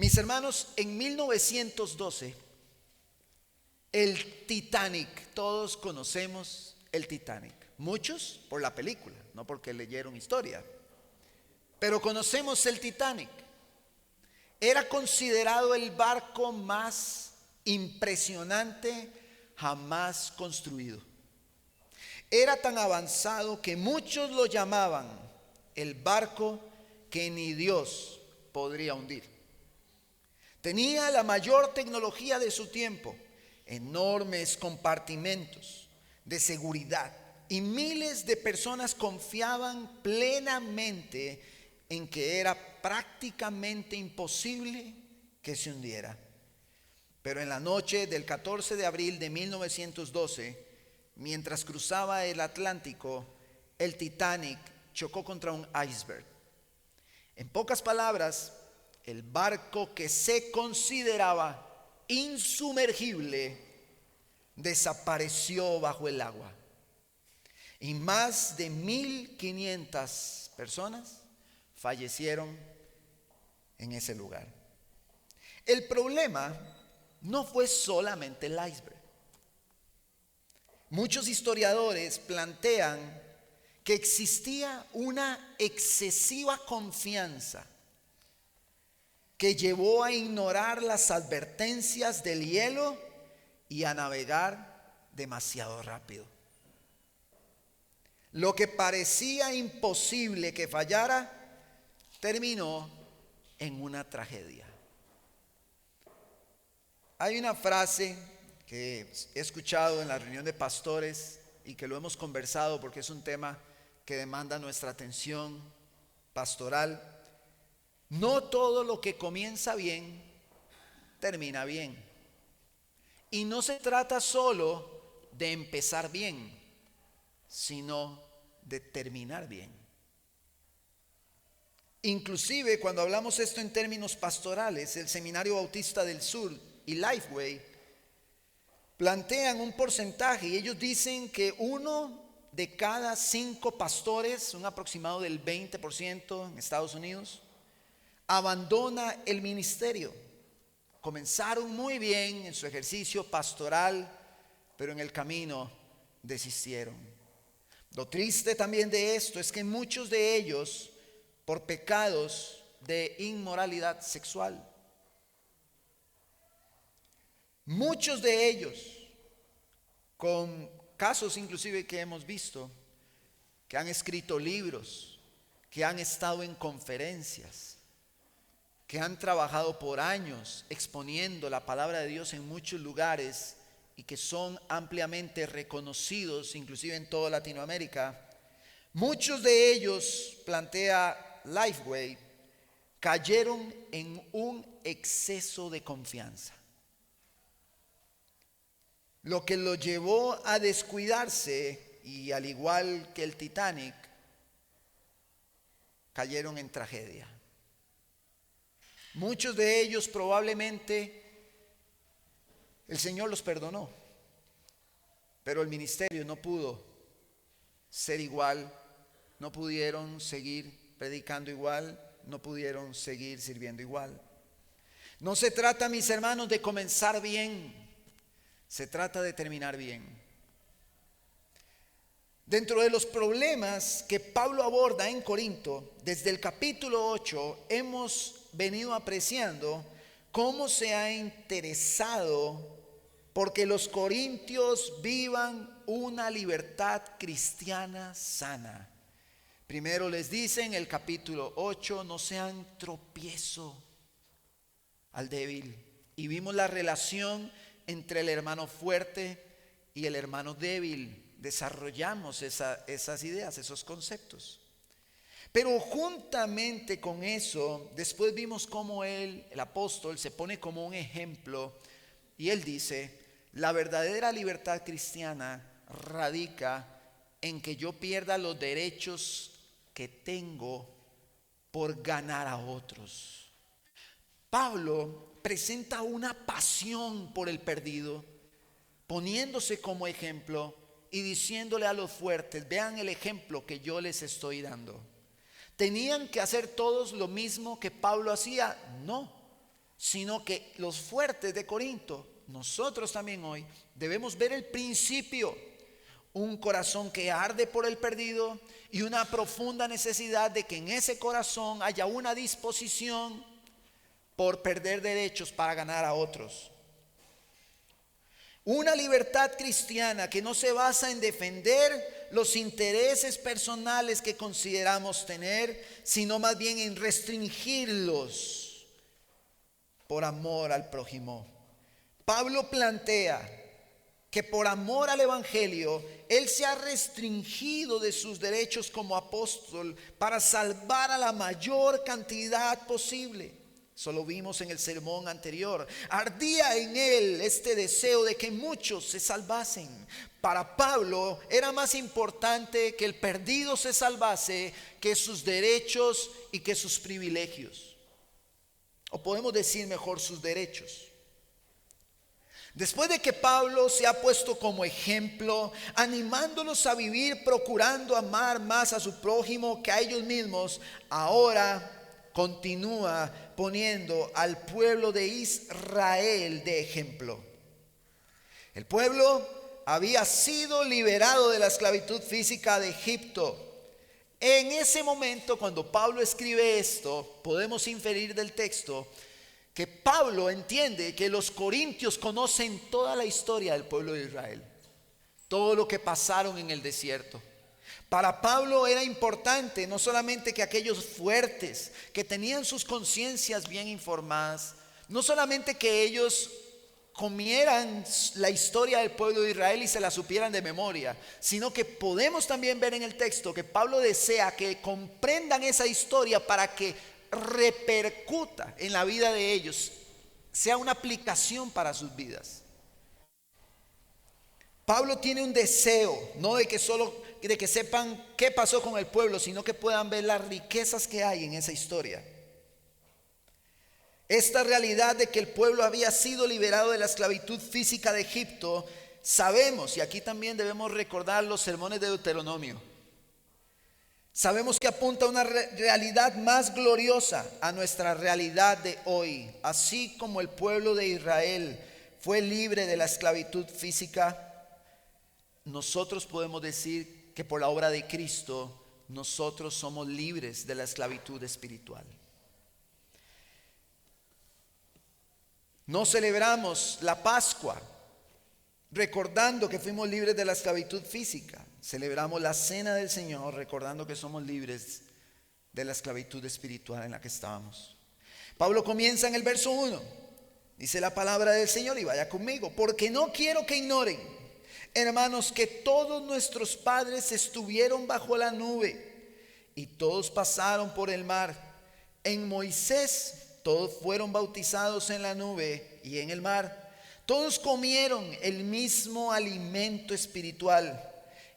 Mis hermanos, en 1912, el Titanic, todos conocemos el Titanic. Muchos por la película, no porque leyeron historia, pero conocemos el Titanic. Era considerado el barco más impresionante jamás construido. Era tan avanzado que muchos lo llamaban el barco que ni Dios podría hundir. Tenía la mayor tecnología de su tiempo, enormes compartimentos de seguridad, y miles de personas confiaban plenamente en que era prácticamente imposible que se hundiera. Pero en la noche del 14 de abril de 1912, mientras cruzaba el Atlántico, el Titanic chocó contra un iceberg. En pocas palabras, el barco que se consideraba insumergible desapareció bajo el agua. Y más de 1,500 personas fallecieron en ese lugar. El problema no fue solamente el iceberg. Muchos historiadores plantean que existía una excesiva confianza que llevó a ignorar las advertencias del hielo y a navegar demasiado rápido. Lo que parecía imposible que fallara terminó en una tragedia. Hay una frase que he escuchado en la reunión de pastores y que lo hemos conversado porque es un tema que demanda nuestra atención pastoral. No todo lo que comienza bien termina bien. Y no se trata solo de empezar bien, sino de terminar bien. Inclusive cuando hablamos esto en términos pastorales, el Seminario Bautista del Sur y Lifeway plantean un porcentaje y ellos dicen que 1 de cada 5 pastores, un aproximado del 20% en Estados Unidos, abandona el ministerio. Comenzaron muy bien en su ejercicio pastoral, pero en el camino desistieron. Lo triste también de esto es que muchos de ellos por pecados de inmoralidad sexual. Muchos de ellos, con casos inclusive que hemos visto, que han escrito libros, que han estado en conferencias, que han trabajado por años exponiendo la palabra de Dios en muchos lugares y que son ampliamente reconocidos inclusive en toda Latinoamérica. Muchos de ellos, plantea Lifeway, cayeron en un exceso de confianza, lo que los llevó a descuidarse y, al igual que el Titanic, cayeron en tragedia. Muchos de ellos probablemente el Señor los perdonó, pero el ministerio no pudo ser igual, no pudieron seguir predicando igual, no pudieron seguir sirviendo igual. No se trata, mis hermanos, de comenzar bien, se trata de terminar bien. Dentro de los problemas que Pablo aborda en Corinto, desde el capítulo 8 hemos venido apreciando cómo se ha interesado porque los corintios vivan una libertad cristiana sana. Primero les dice en el capítulo 8, no sean tropiezo al débil. Y vimos la relación entre el hermano fuerte y el hermano débil. Desarrollamos esas ideas, esos conceptos. Pero juntamente con eso, después vimos cómo el apóstol se pone como un ejemplo y él dice, la verdadera libertad cristiana radica en que yo pierda los derechos que tengo por ganar a otros. Pablo presenta una pasión por el perdido, poniéndose como ejemplo y diciéndole a los fuertes, vean el ejemplo que yo les estoy dando. ¿Tenían que hacer todos lo mismo que Pablo hacía? No. sino que los fuertes de Corinto, nosotros también hoy, debemos ver el principio. Un corazón que arde por el perdido y una profunda necesidad de que en ese corazón haya una disposición por perder derechos para ganar a otros. Una libertad cristiana que no se basa en defender los intereses personales que consideramos tener, sino más bien en restringirlos por amor al prójimo. Pablo plantea que por amor al evangelio, él se ha restringido de sus derechos como apóstol para salvar a la mayor cantidad posible. Eso lo vimos en el sermón anterior. Ardía en él este deseo de que muchos se salvasen. Para Pablo era más importante que el perdido se salvase que sus derechos y que sus privilegios. O podemos decir mejor sus derechos. Después de que Pablo se ha puesto como ejemplo, animándolos a vivir procurando amar más a su prójimo que a ellos mismos, ahora continúa poniendo al pueblo de Israel de ejemplo. El pueblo había sido liberado de la esclavitud física de Egipto. En ese momento, cuando Pablo escribe esto, podemos inferir del texto que Pablo entiende que los corintios conocen toda la historia del pueblo de Israel, todo lo que pasaron en el desierto. Para Pablo era importante no solamente que aquellos fuertes, que tenían sus conciencias bien informadas, no solamente que ellos comieran la historia del pueblo de Israel y se la supieran de memoria, sino que podemos también ver en el texto que Pablo desea que comprendan esa historia para que repercuta en la vida de ellos, sea una aplicación para sus vidas. Pablo tiene un deseo, no de que solo de que sepan qué pasó con el pueblo, sino que puedan ver las riquezas que hay en esa historia. Esta realidad de que el pueblo había sido liberado de la esclavitud física de Egipto, sabemos, y aquí también debemos recordar los sermones de Deuteronomio. Sabemos que apunta a una realidad más gloriosa a nuestra realidad de hoy. Así como el pueblo de Israel fue libre de la esclavitud física, nosotros podemos decir que por la obra de Cristo nosotros somos libres de la esclavitud espiritual. No celebramos la Pascua recordando que fuimos libres de la esclavitud física. Celebramos la cena del Señor recordando que somos libres de la esclavitud espiritual en la que estábamos. Pablo comienza en el verso 1. Dice la palabra del Señor, y vaya conmigo: porque no quiero que ignoren, hermanos, que todos nuestros padres estuvieron bajo la nube y todos pasaron por el mar. En Moisés todos fueron bautizados en la nube y en el mar. Todos comieron el mismo alimento espiritual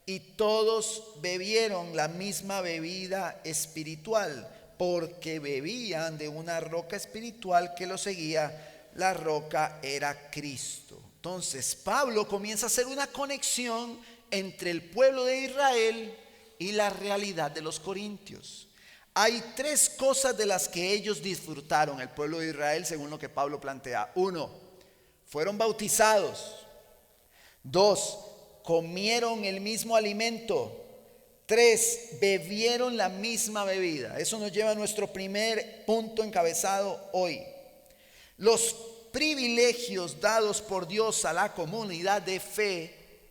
y todos bebieron la misma bebida espiritual, porque bebían de una roca espiritual que los seguía. La roca era Cristo. Entonces Pablo comienza a hacer una conexión entre el pueblo de Israel y la realidad de los corintios. Hay tres cosas de las que ellos disfrutaron, el pueblo de Israel, según lo que Pablo plantea. 1, fueron bautizados. 2, comieron el mismo alimento. 3, bebieron la misma bebida. Eso nos lleva a nuestro primer punto encabezado hoy. Los privilegios dados por Dios a la comunidad de fe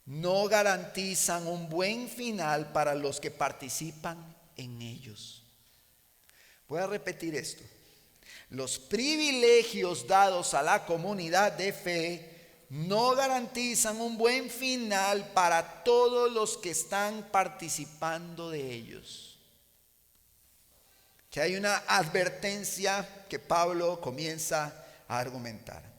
no garantizan un buen final para los que participan en ellos. Voy a repetir esto. Los privilegios dados a la comunidad de fe no garantizan un buen final para todos los que están participando de ellos. Que hay una advertencia que Pablo comienza a argumentar.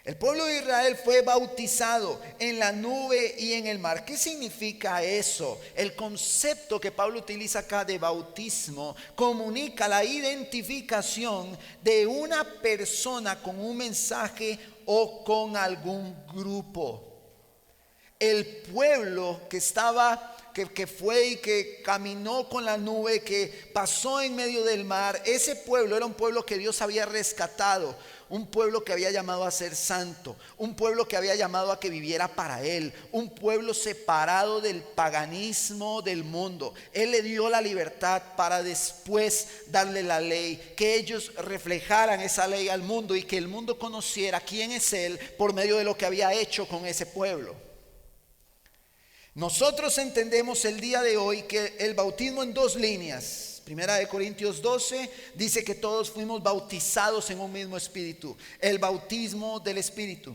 El pueblo de Israel fue bautizado en la nube y en el mar. ¿Qué significa eso? El concepto que Pablo utiliza acá de bautismo comunica la identificación de una persona con un mensaje o con algún grupo. El pueblo que estaba que fue y que caminó con la nube, que pasó en medio del mar. Ese pueblo era un pueblo que Dios había rescatado, un pueblo que había llamado a ser santo, un pueblo que había llamado a que viviera para Él, un pueblo separado del paganismo del mundo. Él le dio la libertad para después darle la ley, que ellos reflejaran esa ley al mundo y que el mundo conociera quién es Él por medio de lo que había hecho con ese pueblo. Nosotros entendemos el día de hoy que el bautismo en dos líneas. Primera de Corintios 12 dice que todos fuimos bautizados en un mismo espíritu, el bautismo del espíritu.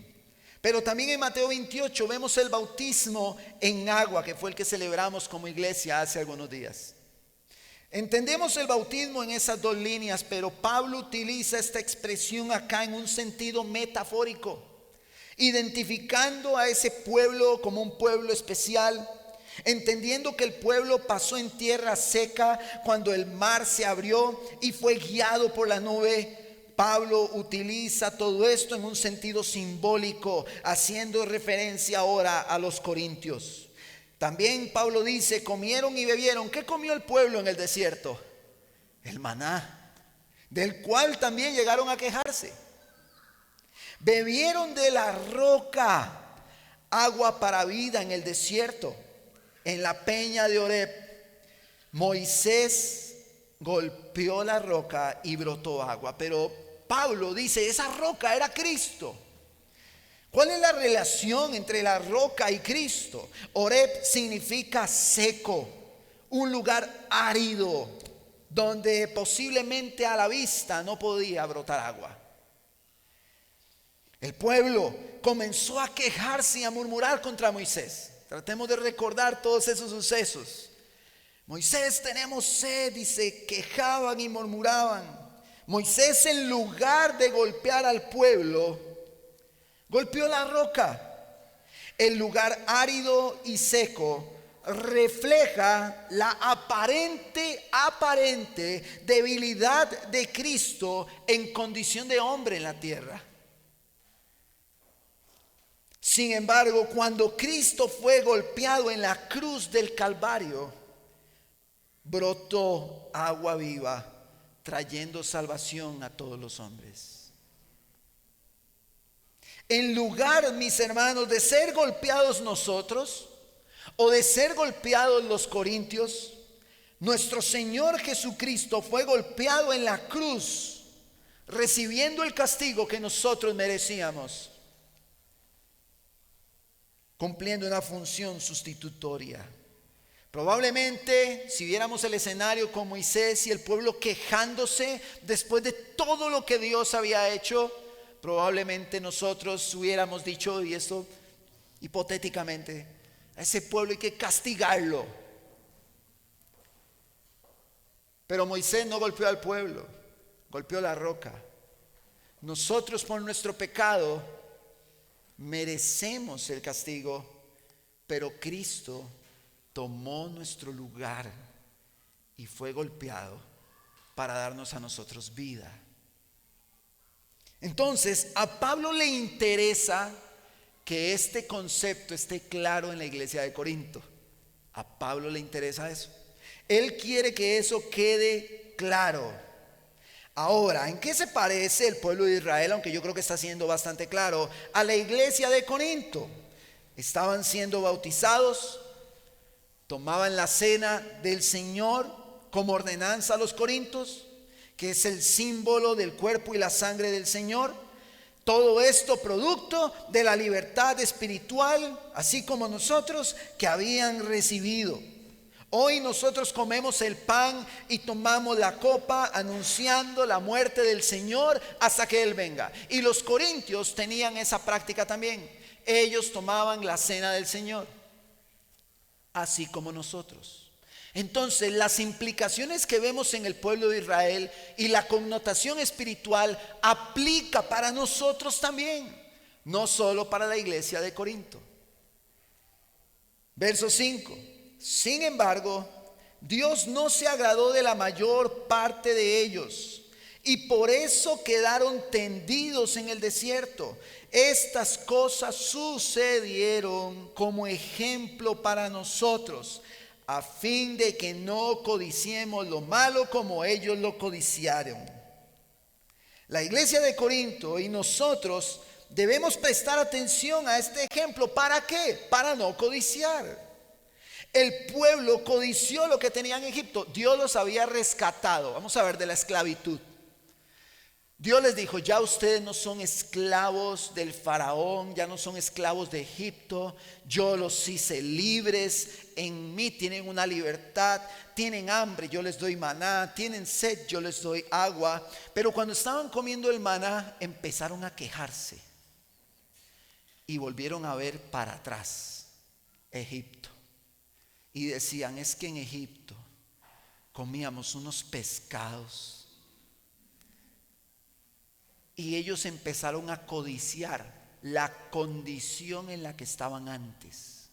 Pero también en Mateo 28 vemos el bautismo en agua, que fue el que celebramos como iglesia hace algunos días. Entendemos el bautismo en esas dos líneas, pero Pablo utiliza esta expresión acá en un sentido metafórico, identificando a ese pueblo como un pueblo especial, entendiendo que el pueblo pasó en tierra seca cuando el mar se abrió y fue guiado por la nube. Pablo utiliza todo esto en un sentido simbólico, haciendo referencia ahora a los corintios. También Pablo dice: comieron y bebieron. ¿Qué comió el pueblo en el desierto? El maná, del cual también llegaron a quejarse. Bebieron de la roca, agua para vida en el desierto. En la peña de Oreb, Moisés golpeó la roca y brotó agua. Pero Pablo dice: esa roca era Cristo. ¿Cuál es la relación entre la roca y Cristo? Oreb significa seco, un lugar árido, donde posiblemente a la vista no podía brotar agua. El pueblo comenzó a quejarse y a murmurar contra Moisés. Tratemos de recordar todos esos sucesos. Moisés, tenemos sed, y se quejaban y murmuraban. Moisés, en lugar de golpear al pueblo, golpeó la roca. El lugar árido y seco refleja la aparente debilidad de Cristo en condición de hombre en la tierra. Sin embargo, cuando Cristo fue golpeado en la cruz del Calvario, brotó agua viva, trayendo salvación a todos los hombres. En lugar, mis hermanos, de ser golpeados nosotros o de ser golpeados los corintios, nuestro Señor Jesucristo fue golpeado en la cruz, recibiendo el castigo que nosotros merecíamos, cumpliendo una función sustitutoria. Probablemente, si viéramos el escenario con Moisés y el pueblo quejándose después de todo lo que Dios había hecho, probablemente nosotros hubiéramos dicho, y esto hipotéticamente: a ese pueblo hay que castigarlo. Pero Moisés no golpeó al pueblo, golpeó la roca. Nosotros, por nuestro pecado, merecemos el castigo, pero Cristo tomó nuestro lugar y fue golpeado para darnos a nosotros vida. Entonces, a Pablo le interesa que este concepto esté claro en la iglesia de Corinto. A Pablo le interesa eso. Él quiere que eso quede claro. Ahora, ¿en qué se parece el pueblo de Israel? Aunque yo creo que está siendo bastante claro, a la iglesia de Corinto. Estaban siendo bautizados, tomaban la cena del Señor como ordenanza a los corintios, que es el símbolo del cuerpo y la sangre del Señor. Todo esto producto de la libertad espiritual, así como nosotros, que habían recibido. Hoy nosotros comemos el pan y tomamos la copa anunciando la muerte del Señor hasta que Él venga. Y los corintios tenían esa práctica también. Ellos tomaban la cena del Señor, así como nosotros. Entonces, las implicaciones que vemos en el pueblo de Israel y la connotación espiritual aplica para nosotros también, no solo para la iglesia de Corinto. Verso 5. Sin embargo, Dios no se agradó de la mayor parte de ellos, y por eso quedaron tendidos en el desierto. Estas cosas sucedieron como ejemplo para nosotros, a fin de que no codiciemos lo malo como ellos lo codiciaron. La iglesia de Corinto y nosotros debemos prestar atención a este ejemplo. ¿Para qué? Para no codiciar. El pueblo codició lo que tenía en Egipto. Dios los había rescatado. Vamos a ver, de la esclavitud. Dios les dijo: ya ustedes no son esclavos del faraón, ya no son esclavos de Egipto. Yo los hice libres, en mí tienen una libertad. Tienen hambre, yo les doy maná. Tienen sed, yo les doy agua. Pero cuando estaban comiendo el maná, empezaron a quejarse y volvieron a ver para atrás Egipto. Y decían: es que en Egipto comíamos unos pescados. Y ellos empezaron a codiciar la condición en la que estaban antes.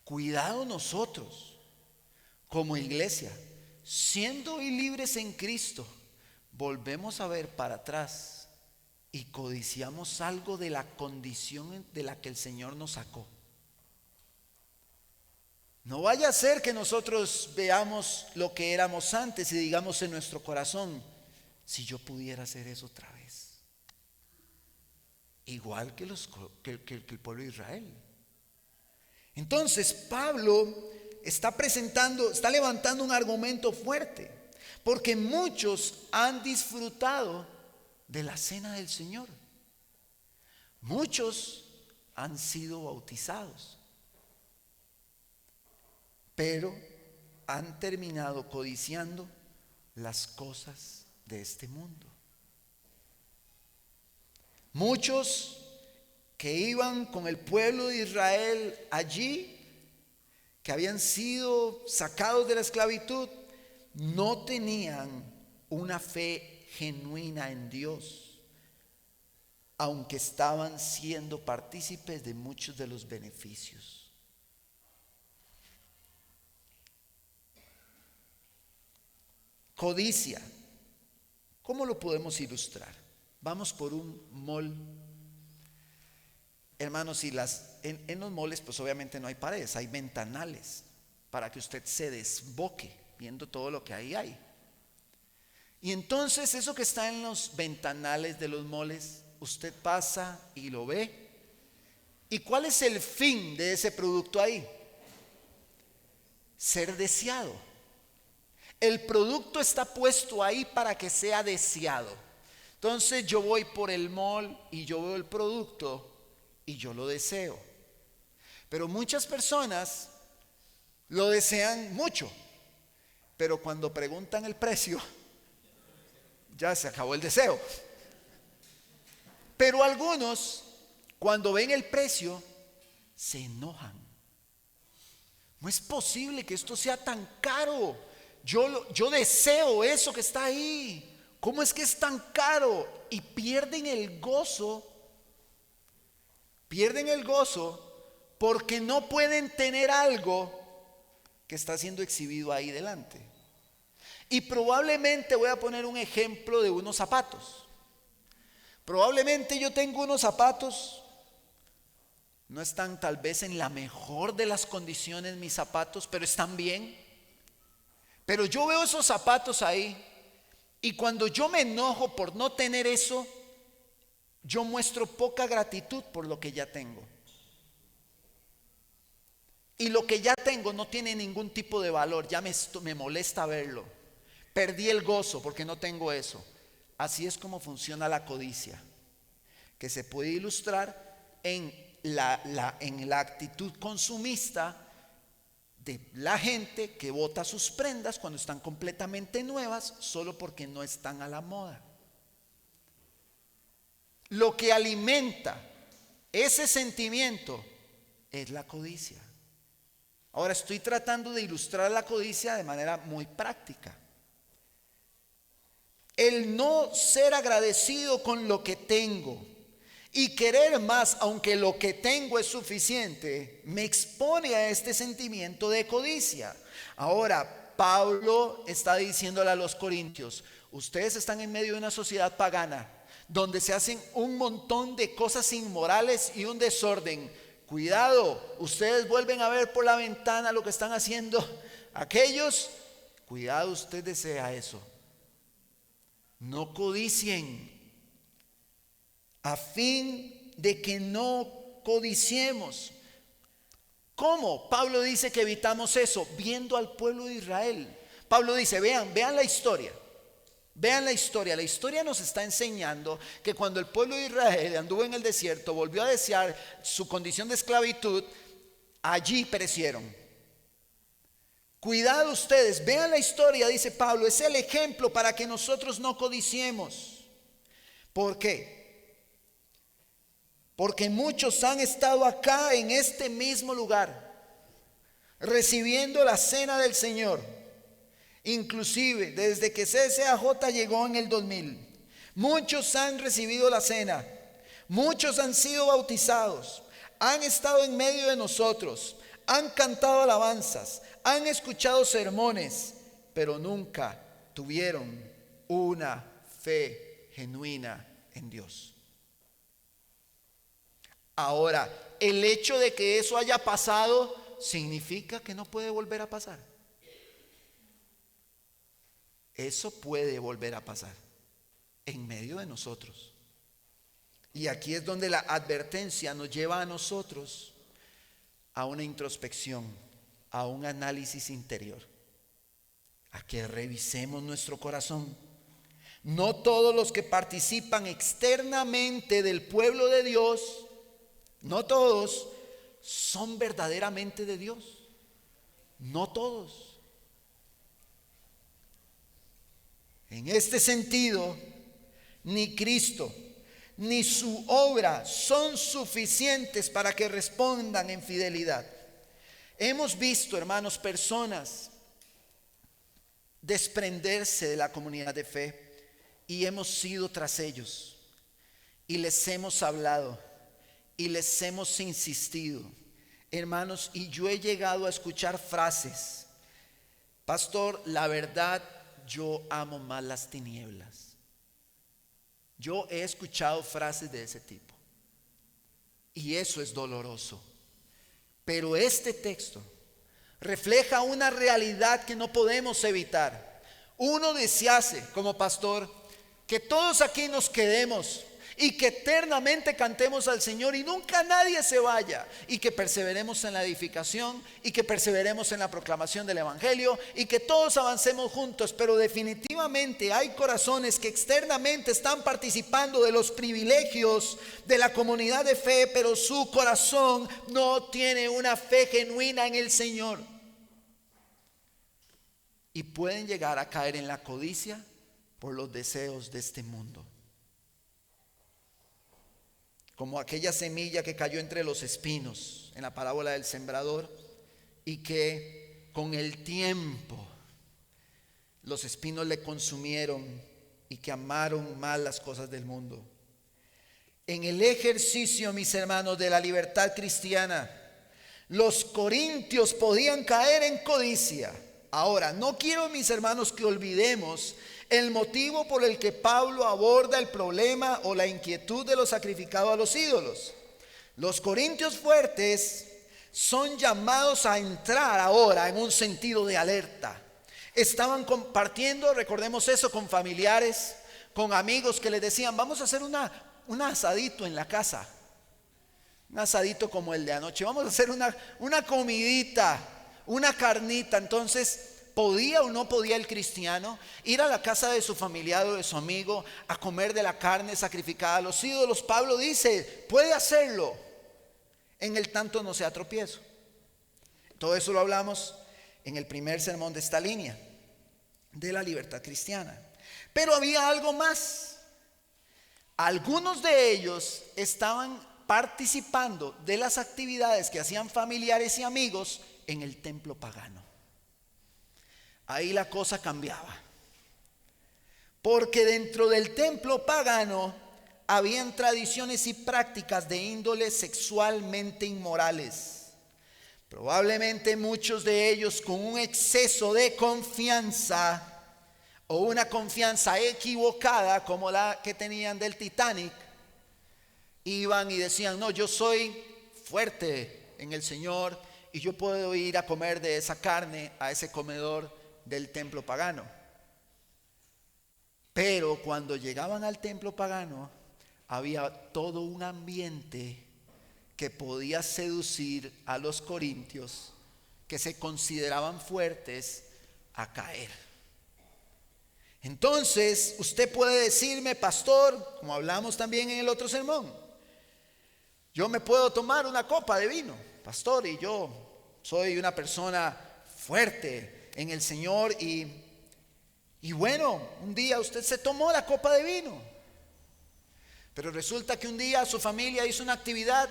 Cuidado nosotros, como iglesia, siendo hoy libres en Cristo, volvemos a ver para atrás y codiciamos algo de la condición de la que el Señor nos sacó. No vaya a ser que nosotros veamos lo que éramos antes y digamos en nuestro corazón: si yo pudiera hacer eso otra vez, igual que el pueblo de Israel. Entonces Pablo está levantando un argumento fuerte, porque muchos han disfrutado de la cena del Señor. Muchos han sido bautizados, pero han terminado codiciando las cosas de este mundo. Muchos que iban con el pueblo de Israel allí, que habían sido sacados de la esclavitud, no tenían una fe genuina en Dios, aunque estaban siendo partícipes de muchos de los beneficios. Codicia. ¿Cómo lo podemos ilustrar? Vamos por un mall. Hermanos, en los malls pues obviamente no hay paredes, hay ventanales para que usted se desboque viendo todo lo que ahí hay. Y entonces eso que está en los ventanales de los malls, usted pasa y lo ve. ¿Y cuál es el fin de ese producto ahí? Ser deseado. El producto está puesto ahí para que sea deseado. Entonces yo voy por el mall y yo veo el producto y yo lo deseo. Pero muchas personas lo desean mucho, pero cuando preguntan el precio, ya se acabó el deseo. Pero algunos, cuando ven el precio, se enojan. No es posible que esto sea tan caro. Yo deseo eso que está ahí. ¿Cómo es que es tan caro? Y pierden el gozo porque no pueden tener algo que está siendo exhibido ahí delante. Y probablemente voy a poner un ejemplo de unos zapatos. Probablemente yo tengo unos zapatos, no están tal vez en la mejor de las condiciones mis zapatos, pero están bien. Pero yo veo esos zapatos ahí y cuando yo me enojo por no tener eso, yo muestro poca gratitud por lo que ya tengo. Y lo que ya tengo no tiene ningún tipo de valor, ya me molesta verlo. Perdí el gozo porque no tengo eso. Así es como funciona la codicia, que se puede ilustrar en la actitud consumista de la gente que bota sus prendas cuando están completamente nuevas solo porque no están a la moda. Lo que alimenta ese sentimiento es la codicia. Ahora estoy tratando de ilustrar la codicia de manera muy práctica. El no ser agradecido con lo que tengo y querer más aunque lo que tengo es suficiente me expone a este sentimiento de codicia. Ahora Pablo está diciéndole a los corintios: ustedes están en medio de una sociedad pagana donde se hacen un montón de cosas inmorales y un desorden, cuidado, ustedes vuelven a ver por la ventana lo que están haciendo aquellos, cuidado, usted desea eso. No codicien, a fin de que no codiciemos. ¿Cómo? Pablo dice que evitamos eso, viendo al pueblo de Israel. Pablo dice, vean la historia. Vean la historia. La historia nos está enseñando que cuando el pueblo de Israel anduvo en el desierto, volvió a desear su condición de esclavitud, allí perecieron. Cuidado ustedes, vean la historia, dice Pablo, es el ejemplo para que nosotros no codiciemos. ¿Por qué? Porque muchos han estado acá en este mismo lugar, recibiendo la cena del Señor. Inclusive desde que CCAJ llegó en el 2000, muchos han recibido la cena, muchos han sido bautizados, han estado en medio de nosotros, han cantado alabanzas, han escuchado sermones, pero nunca tuvieron una fe genuina en Dios. Ahora, el hecho de que eso haya pasado significa que no puede volver a pasar. Eso puede volver a pasar en medio de nosotros. Y aquí es donde la advertencia nos lleva a nosotros a una introspección, a un análisis interior, a que revisemos nuestro corazón. No todos los que participan externamente del pueblo de Dios, no todos son verdaderamente de Dios. No todos. En este sentido, ni Cristo ni su obra son suficientes para que respondan en fidelidad. Hemos visto, hermanos, personas desprenderse de la comunidad de fe y hemos ido tras ellos y les hemos hablado y les hemos insistido, hermanos, y yo he llegado a escuchar frases: pastor, la verdad, yo amo más las tinieblas. Yo he escuchado frases de ese tipo y eso es doloroso. Pero este texto refleja una realidad que no podemos evitar. Uno desease, como pastor, que todos aquí nos quedemos y que eternamente cantemos al Señor y nunca nadie se vaya, y que perseveremos en la edificación y que perseveremos en la proclamación del Evangelio y que todos avancemos juntos. Pero definitivamente hay corazones que externamente están participando de los privilegios de la comunidad de fe, pero su corazón no tiene una fe genuina en el Señor, y pueden llegar a caer en la codicia por los deseos de este mundo. Como aquella semilla que cayó entre los espinos en la parábola del sembrador, y que con el tiempo los espinos le consumieron y que amaron más las cosas del mundo. En el ejercicio, mis hermanos, de la libertad cristiana, los corintios podían caer en codicia. Ahora, no quiero, mis hermanos, que olvidemos el motivo por el que Pablo aborda el problema o la inquietud de lo sacrificado a los ídolos. Los corintios fuertes son llamados a entrar ahora en un sentido de alerta. Estaban compartiendo, recordemos eso, con familiares, con amigos que les decían: vamos a hacer un asadito en la casa, un asadito como el de anoche, vamos a hacer una comidita, una carnita. Entonces, ¿podía o no podía el cristiano ir a la casa de su familiar o de su amigo a comer de la carne sacrificada a los ídolos? Pablo dice, puede hacerlo, en el tanto no sea tropiezo. Todo eso lo hablamos en el primer sermón de esta línea de la libertad cristiana. Pero había algo más. Algunos de ellos estaban participando de las actividades que hacían familiares y amigos en el templo pagano. Ahí la cosa cambiaba, porque dentro del templo pagano habían tradiciones y prácticas de índole sexualmente inmorales. Probablemente muchos de ellos, con un exceso de confianza o una confianza equivocada como la que tenían del Titanic, iban y decían: no, yo soy fuerte en el Señor y yo puedo ir a comer de esa carne a ese comedor del templo pagano. Pero cuando llegaban al templo pagano, había todo un ambiente que podía seducir a los corintios, que se consideraban fuertes, a caer. Entonces, usted puede decirme, pastor, como hablamos también en el otro sermón, yo me puedo tomar una copa de vino, pastor, y yo soy una persona fuerte en el Señor y bueno, un día usted se tomó la copa de vino, pero resulta que un día su familia hizo una actividad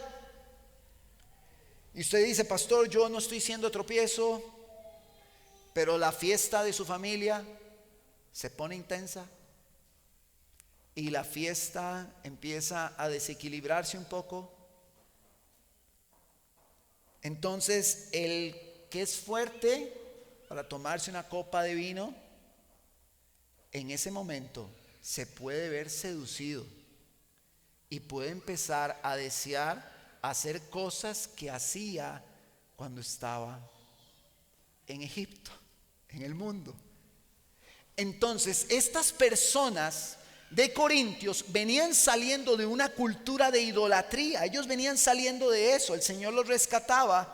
y usted dice, pastor, yo no estoy siendo tropiezo, pero la fiesta de su familia se pone intensa y la fiesta empieza a desequilibrarse un poco. Entonces el que es fuerte para tomarse una copa de vino, en ese momento se puede ver seducido y puede empezar a desear hacer cosas que hacía cuando estaba en Egipto, en el mundo. Entonces, estas personas de Corintios venían saliendo de una cultura de idolatría. Ellos venían saliendo de eso. El Señor los rescataba.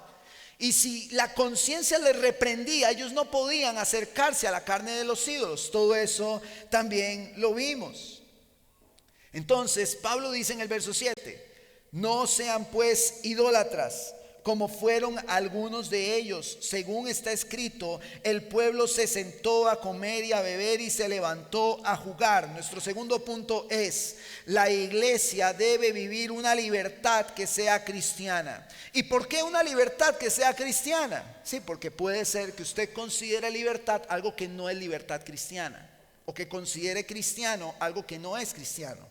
Y si la conciencia les reprendía, ellos no podían acercarse a la carne de los ídolos. Todo eso también lo vimos. Entonces, Pablo dice en el verso 7, no sean pues idólatras, como fueron algunos de ellos. Según está escrito, el pueblo se sentó a comer y a beber y se levantó a jugar. Nuestro segundo punto es, la iglesia debe vivir una libertad que sea cristiana. ¿Y por qué una libertad que sea cristiana? Sí, porque puede ser que usted considere libertad algo que no es libertad cristiana, o que considere cristiano algo que no es cristiano.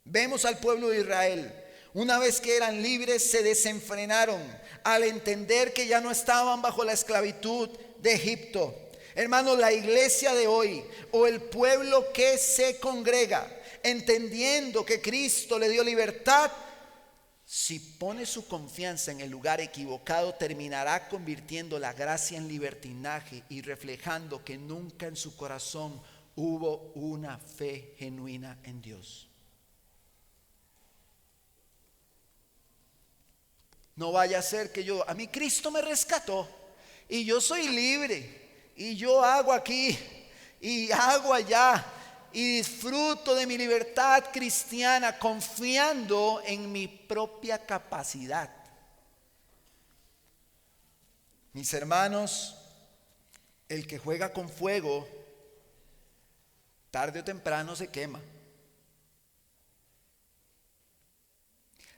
Vemos al pueblo de Israel. Una vez que eran libres, se desenfrenaron al entender que ya no estaban bajo la esclavitud de Egipto. Hermanos, la iglesia de hoy, o el pueblo que se congrega, entendiendo que Cristo le dio libertad, si pone su confianza en el lugar equivocado, terminará convirtiendo la gracia en libertinaje y reflejando que nunca en su corazón hubo una fe genuina en Dios. No vaya a ser que a mí Cristo me rescató y yo soy libre y yo hago aquí y hago allá y disfruto de mi libertad cristiana confiando en mi propia capacidad. Mis hermanos, el que juega con fuego, tarde o temprano se quema.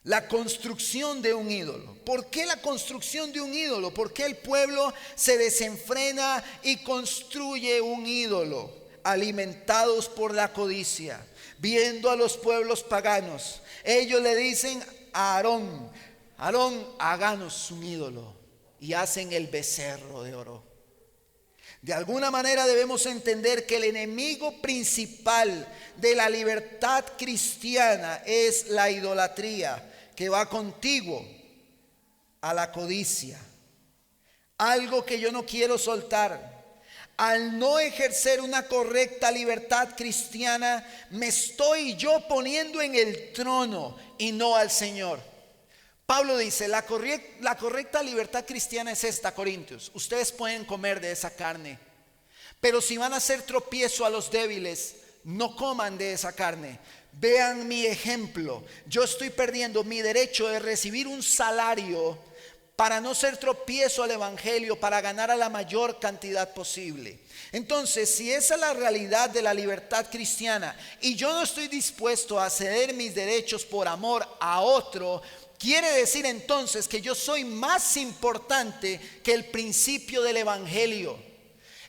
La construcción de un ídolo. ¿Por qué la construcción de un ídolo? ¿Por qué el pueblo se desenfrena y construye un ídolo? Alimentados por la codicia, viendo a los pueblos paganos, ellos le dicen a Aarón, háganos un ídolo, y hacen el becerro de oro. De alguna manera debemos entender que el enemigo principal de la libertad cristiana es la idolatría, que va contiguo a la codicia. Algo que yo no quiero soltar. Al no ejercer una correcta libertad cristiana, me estoy yo poniendo en el trono y no al Señor. Pablo dice, la correcta libertad cristiana es esta, Corintios. Ustedes pueden comer de esa carne, pero si van a hacer tropiezo a los débiles, no coman de esa carne. Vean mi ejemplo. Yo estoy perdiendo mi derecho de recibir un salario para no ser tropiezo al evangelio, para ganar a la mayor cantidad posible. Entonces, si esa es la realidad de la libertad cristiana y yo no estoy dispuesto a ceder mis derechos por amor a otro, quiere decir entonces que yo soy más importante que el principio del evangelio.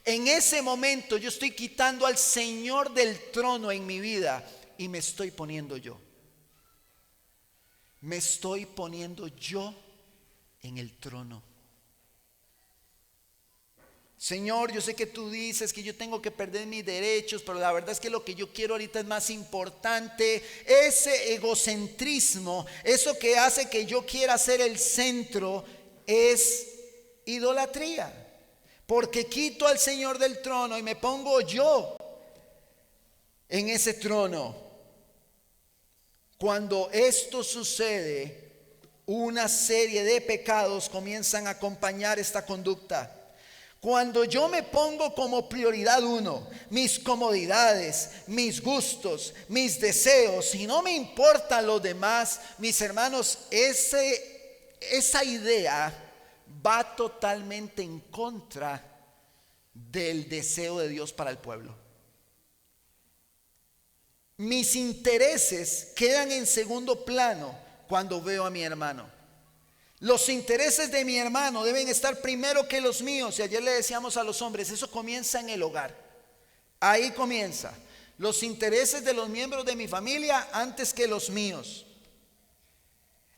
En ese momento yo estoy quitando al Señor del trono en mi vida y me estoy poniendo yo. Me estoy poniendo yo en el trono. Señor, yo sé que tú dices que yo tengo que perder mis derechos, pero la verdad es que lo que yo quiero ahorita es más importante. Ese egocentrismo, eso que hace que yo quiera ser el centro, es idolatría. Porque quito al Señor del trono y me pongo yo en ese trono. Cuando esto sucede, una serie de pecados comienzan a acompañar esta conducta. Cuando yo me pongo como prioridad uno, mis comodidades, mis gustos, mis deseos, y no me importan los demás, mis hermanos, esa idea va totalmente en contra del deseo de Dios para el pueblo. Mis intereses quedan en segundo plano cuando veo a mi hermano. Los intereses de mi hermano deben estar primero que los míos. Y ayer le decíamos a los hombres, eso comienza en el hogar. Ahí comienza. Los intereses de los miembros de mi familia antes que los míos.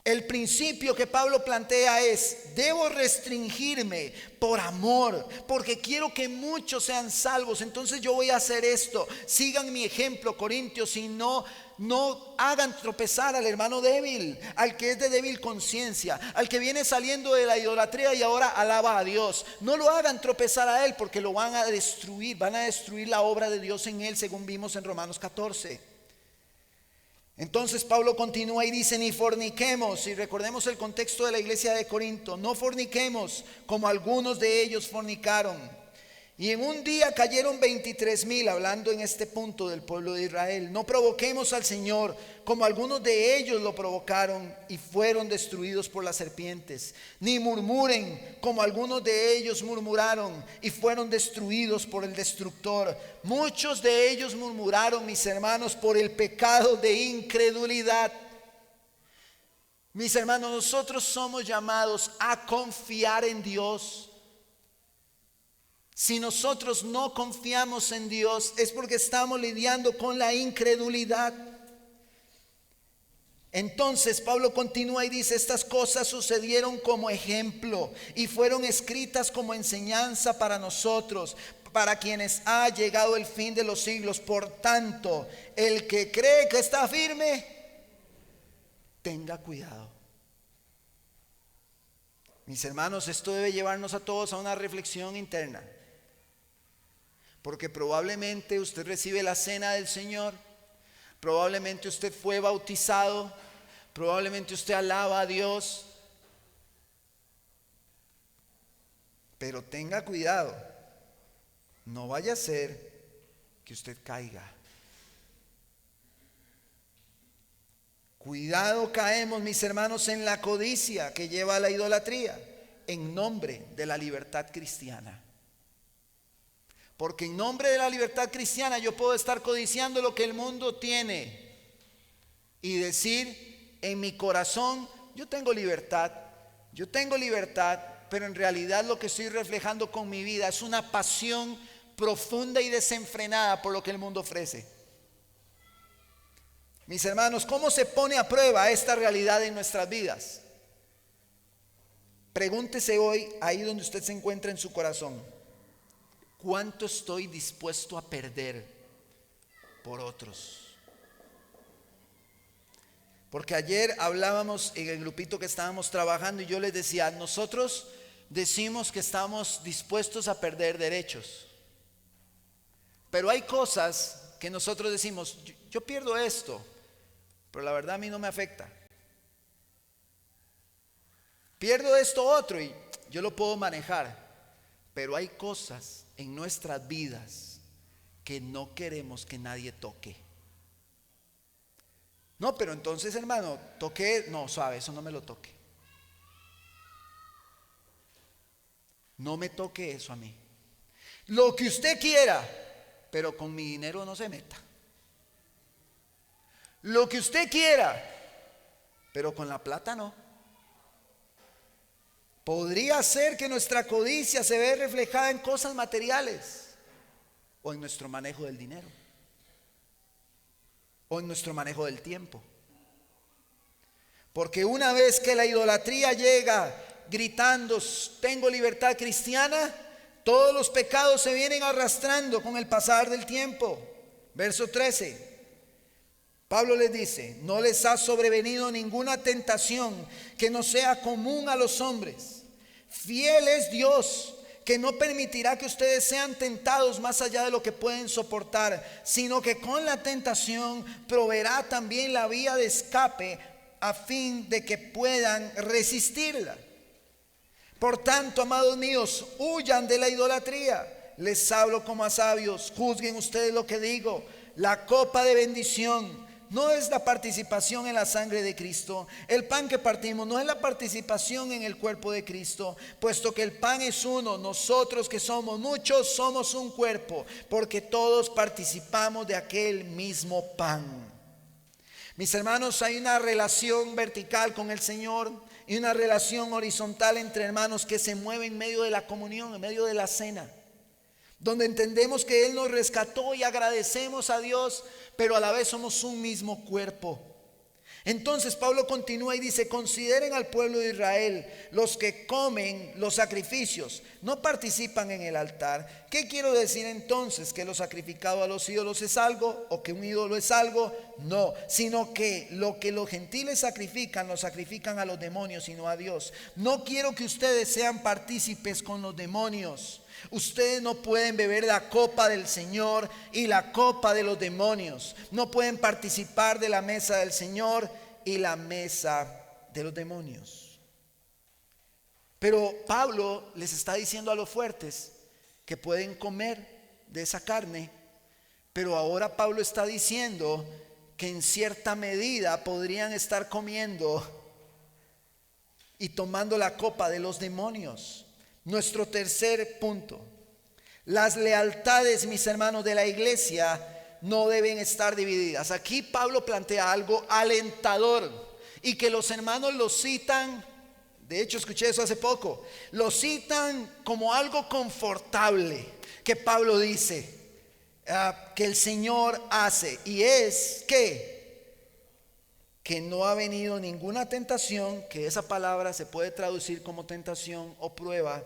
El principio que Pablo plantea es: debo restringirme por amor, porque quiero que muchos sean salvos. Entonces yo voy a hacer esto. Sigan mi ejemplo, Corintios, y no hagan tropezar al hermano débil, al que es de débil conciencia, al que viene saliendo de la idolatría y ahora alaba a Dios. No lo hagan tropezar a él, porque lo van a destruir la obra de Dios en él, según vimos en Romanos 14. Entonces Pablo continúa y dice: ni forniquemos. Y recordemos el contexto de la iglesia de Corinto. No forniquemos como algunos de ellos fornicaron. Y en un día cayeron 23,000, hablando en este punto del pueblo de Israel. No provoquemos al Señor como algunos de ellos lo provocaron y fueron destruidos por las serpientes. Ni murmuren como algunos de ellos murmuraron y fueron destruidos por el destructor. Muchos de ellos murmuraron, mis hermanos, por el pecado de incredulidad. Mis hermanos, nosotros somos llamados a confiar en Dios. Si nosotros no confiamos en Dios, es porque estamos lidiando con la incredulidad. Entonces Pablo continúa y dice: estas cosas sucedieron como ejemplo y fueron escritas como enseñanza para nosotros, para quienes ha llegado el fin de los siglos. Por tanto, el que cree que está firme, tenga cuidado. Mis hermanos, esto debe llevarnos a todos a una reflexión interna. Porque probablemente usted recibe la cena del Señor, probablemente usted fue bautizado, probablemente usted alaba a Dios. Pero tenga cuidado, no vaya a ser que usted caiga. Cuidado, caemos, mis hermanos, en la codicia que lleva a la idolatría en nombre de la libertad cristiana. Porque en nombre de la libertad cristiana yo puedo estar codiciando lo que el mundo tiene y decir en mi corazón: yo tengo libertad, pero en realidad lo que estoy reflejando con mi vida es una pasión profunda y desenfrenada por lo que el mundo ofrece. Mis hermanos, ¿cómo se pone a prueba esta realidad en nuestras vidas? Pregúntese hoy, ahí donde usted se encuentra en su corazón: ¿cuánto estoy dispuesto a perder por otros? Porque ayer hablábamos en el grupito que estábamos trabajando y yo les decía: nosotros decimos que estamos dispuestos a perder derechos, pero hay cosas que nosotros decimos: yo pierdo esto, pero la verdad a mí no me afecta. Pierdo esto otro y yo lo puedo manejar. Pero hay cosas en nuestras vidas que no queremos que nadie toque. No, pero entonces, hermano, toque, no, suave, eso no me lo toque. No me toque eso a mí. Lo que usted quiera, pero con mi dinero no se meta. Lo que usted quiera, pero con la plata no. Podría ser que nuestra codicia se ve reflejada en cosas materiales, o en nuestro manejo del dinero, o en nuestro manejo del tiempo. Porque una vez que la idolatría llega gritando: tengo libertad cristiana, Todos los pecados se vienen arrastrando con el pasar del tiempo. Verso 13. Pablo les dice: no les ha sobrevenido ninguna tentación que no sea común a los hombres. Fiel es Dios, que no permitirá que ustedes sean tentados más allá de lo que pueden soportar, sino que con la tentación proveerá también la vía de escape a fin de que puedan resistirla. Por tanto, amados míos, huyan de la idolatría. Les hablo como a sabios, juzguen ustedes lo que digo. La copa de bendición no es la participación en la sangre de Cristo. El pan que partimos no es la participación en el cuerpo de Cristo, puesto que el pan es uno. Nosotros que somos muchos somos un cuerpo, porque todos participamos de aquel mismo pan. Mis hermanos, hay una relación vertical con el Señor y una relación horizontal entre hermanos que se mueve en medio de la comunión, en medio de la cena, donde entendemos que Él nos rescató y agradecemos a Dios, pero a la vez somos un mismo cuerpo. Entonces Pablo continúa y dice: consideren al pueblo de Israel, los que comen los sacrificios no participan en el altar. ¿Qué quiero decir entonces? ¿Que lo sacrificado a los ídolos es algo? ¿O que un ídolo es algo? No, sino que lo que los gentiles sacrifican, lo sacrifican a los demonios y no a Dios. No quiero que ustedes sean partícipes con los demonios. Ustedes no pueden beber la copa del Señor y la copa de los demonios. No pueden participar de la mesa del Señor y la mesa de los demonios. Pero Pablo les está diciendo a los fuertes que pueden comer de esa carne, pero ahora Pablo está diciendo que en cierta medida podrían estar comiendo y tomando la copa de los demonios. Nuestro tercer punto: las lealtades, mis hermanos, de la iglesia no deben estar divididas. Aquí Pablo plantea algo alentador y que los hermanos lo citan. De hecho, escuché eso hace poco. Lo citan como algo confortable que Pablo dice que el Señor hace, y es que no ha venido ninguna tentación, que esa palabra se puede traducir como tentación o prueba,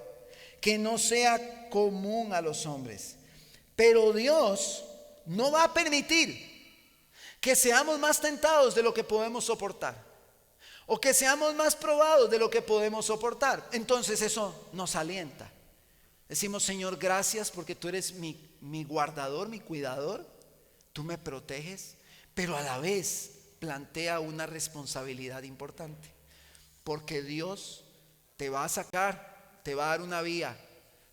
que no sea común a los hombres. Pero Dios no va a permitir que seamos más tentados de lo que podemos soportar, o que seamos más probados de lo que podemos soportar. Entonces eso nos alienta. Decimos: Señor, gracias porque tú eres mi guardador, mi cuidador. Tú me proteges, pero a la vez plantea una responsabilidad importante, porque Dios te va a sacar, te va a dar una vía.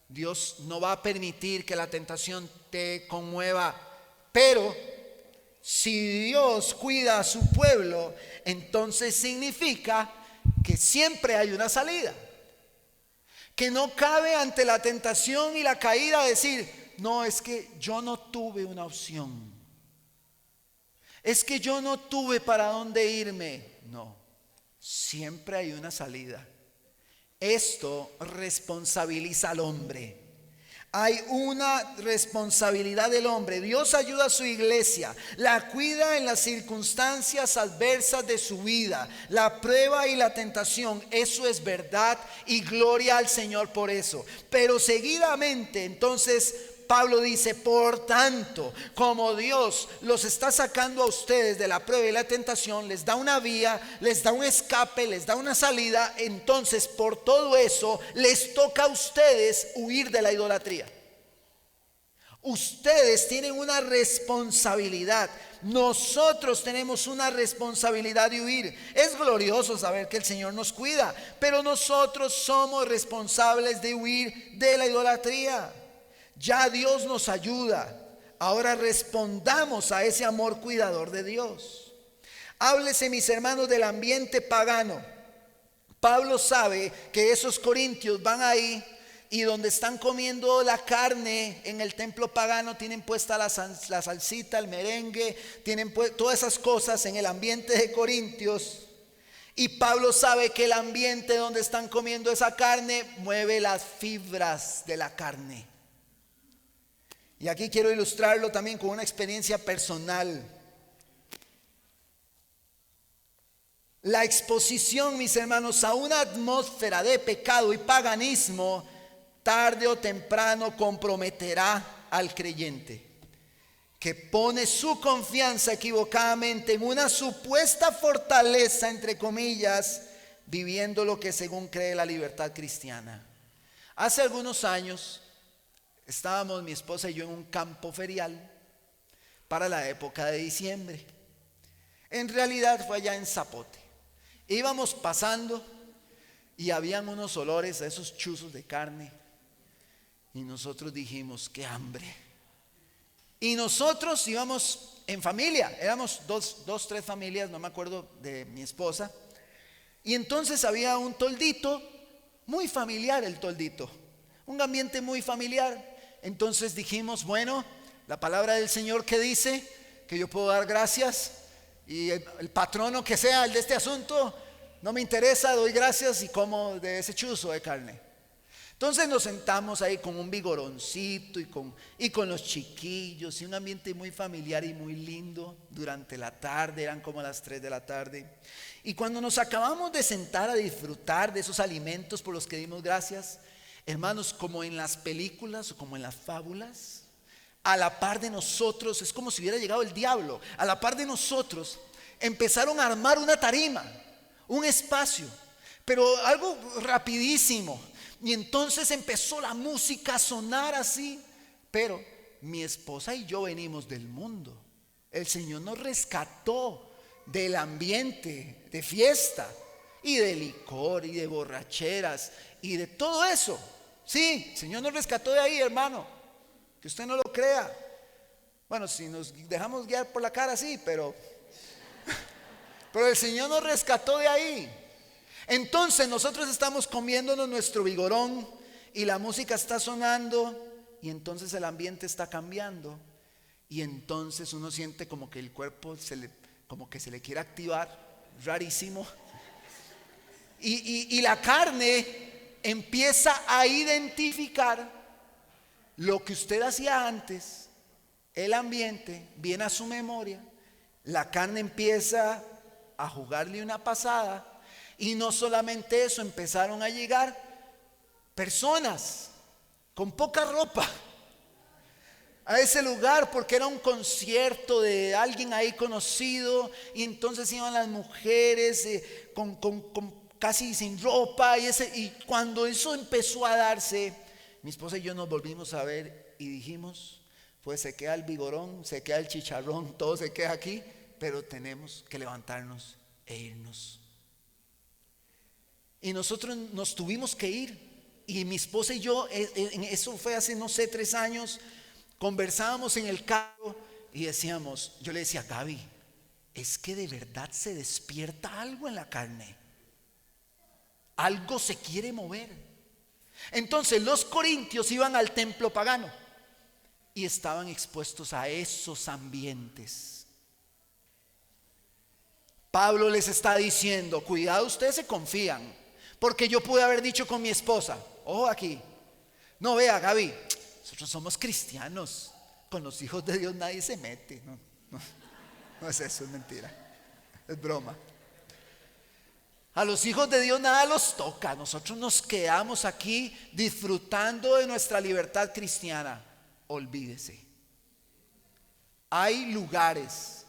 Dios no va a permitir que la tentación te conmueva, pero si Dios cuida a su pueblo, entonces significa que siempre hay una salida, que no cabe ante la tentación y la caída decir: no, es que yo no tuve una opción, es que yo no tuve para dónde irme. No, siempre hay una salida. Esto responsabiliza al hombre. Hay una responsabilidad del hombre. Dios ayuda a su iglesia, la cuida en las circunstancias adversas de su vida, la prueba y la tentación. Eso es verdad y gloria al Señor por eso. Pero seguidamente entonces Pablo dice: por tanto, como Dios los está sacando a ustedes de la prueba y la tentación, les da una vía, les da un escape, les da una salida, entonces por todo eso les toca a ustedes huir de la idolatría. Ustedes tienen una responsabilidad. Nosotros tenemos una responsabilidad de huir. Es glorioso saber que el Señor nos cuida, pero nosotros somos responsables de huir de la idolatría. Ya Dios nos ayuda. Ahora respondamos a ese amor cuidador de Dios. Háblese, mis hermanos, del ambiente pagano. Pablo sabe que esos corintios van ahí y donde están comiendo la carne en el templo pagano, tienen puesta la salsita, el merengue, tienen todas esas cosas en el ambiente de Corintios. Y Pablo sabe que el ambiente donde están comiendo esa carne mueve las fibras de la carne. Y aquí quiero ilustrarlo también con una experiencia personal. La exposición, mis hermanos, a una atmósfera de pecado y paganismo tarde o temprano comprometerá al creyente que pone su confianza equivocadamente en una supuesta fortaleza, entre comillas, viviendo lo que según cree la libertad cristiana. Hace algunos años estábamos mi esposa y yo en un campo ferial para la época de diciembre. En realidad fue allá en Zapote. Íbamos pasando y habían unos olores a esos chuzos de carne y nosotros dijimos, qué hambre. Y nosotros íbamos en familia, éramos dos, tres familias, no me acuerdo de mi esposa. Y entonces había un toldito, muy familiar el toldito, un ambiente muy familiar. Entonces dijimos, bueno, la palabra del Señor que dice que yo puedo dar gracias y el patrono que sea el de este asunto, no me interesa, doy gracias y como de ese chuzo de carne. Entonces nos sentamos ahí con un vigoroncito y con los chiquillos y un ambiente muy familiar y muy lindo durante la tarde, eran como las 3 de la tarde. Y cuando nos acabamos de sentar a disfrutar de esos alimentos por los que dimos gracias, hermanos, como en las películas o como en las fábulas, a la par de nosotros, es como si hubiera llegado el diablo, a la par de nosotros empezaron a armar una tarima, un espacio, pero algo rapidísimo. Y entonces empezó la música a sonar así. Pero mi esposa y yo venimos del mundo. El Señor nos rescató del ambiente de fiesta y de licor y de borracheras y de todo eso. Sí, el Señor nos rescató de ahí, hermano. Que usted no lo crea. Bueno, si nos dejamos guiar por la cara, sí, pero el Señor nos rescató de ahí. Entonces nosotros estamos comiéndonos nuestro vigorón y la música está sonando y entonces el ambiente está cambiando y entonces uno siente como que el cuerpo como que se le quiere activar, rarísimo, y la carne empieza a identificar lo que usted hacía antes. El ambiente viene a su memoria, la carne empieza a jugarle una pasada. Y no solamente eso, empezaron a llegar personas con poca ropa a ese lugar porque era un concierto de alguien ahí conocido y entonces iban las mujeres con casi sin ropa y cuando eso empezó a darse, mi esposa y yo nos volvimos a ver y dijimos, pues se queda el vigorón, se queda el chicharrón, todo se queda aquí, pero tenemos que levantarnos e irnos. Y nosotros nos tuvimos que ir. Y mi esposa y yo, eso fue hace no sé 3 años, conversábamos en el carro y decíamos, yo le decía, Gaby, es que de verdad se despierta algo en la carne. Algo se quiere mover. Entonces los corintios iban al templo pagano y estaban expuestos a esos ambientes. Pablo les está diciendo, cuidado, ustedes se confían. Porque yo pude haber dicho con mi esposa, ojo aquí, no vea Gaby, nosotros somos cristianos, con los hijos de Dios nadie se mete. No es eso, es mentira, es broma. A los hijos de Dios nada los toca, nosotros nos quedamos aquí disfrutando de nuestra libertad cristiana. Olvídese. Hay lugares,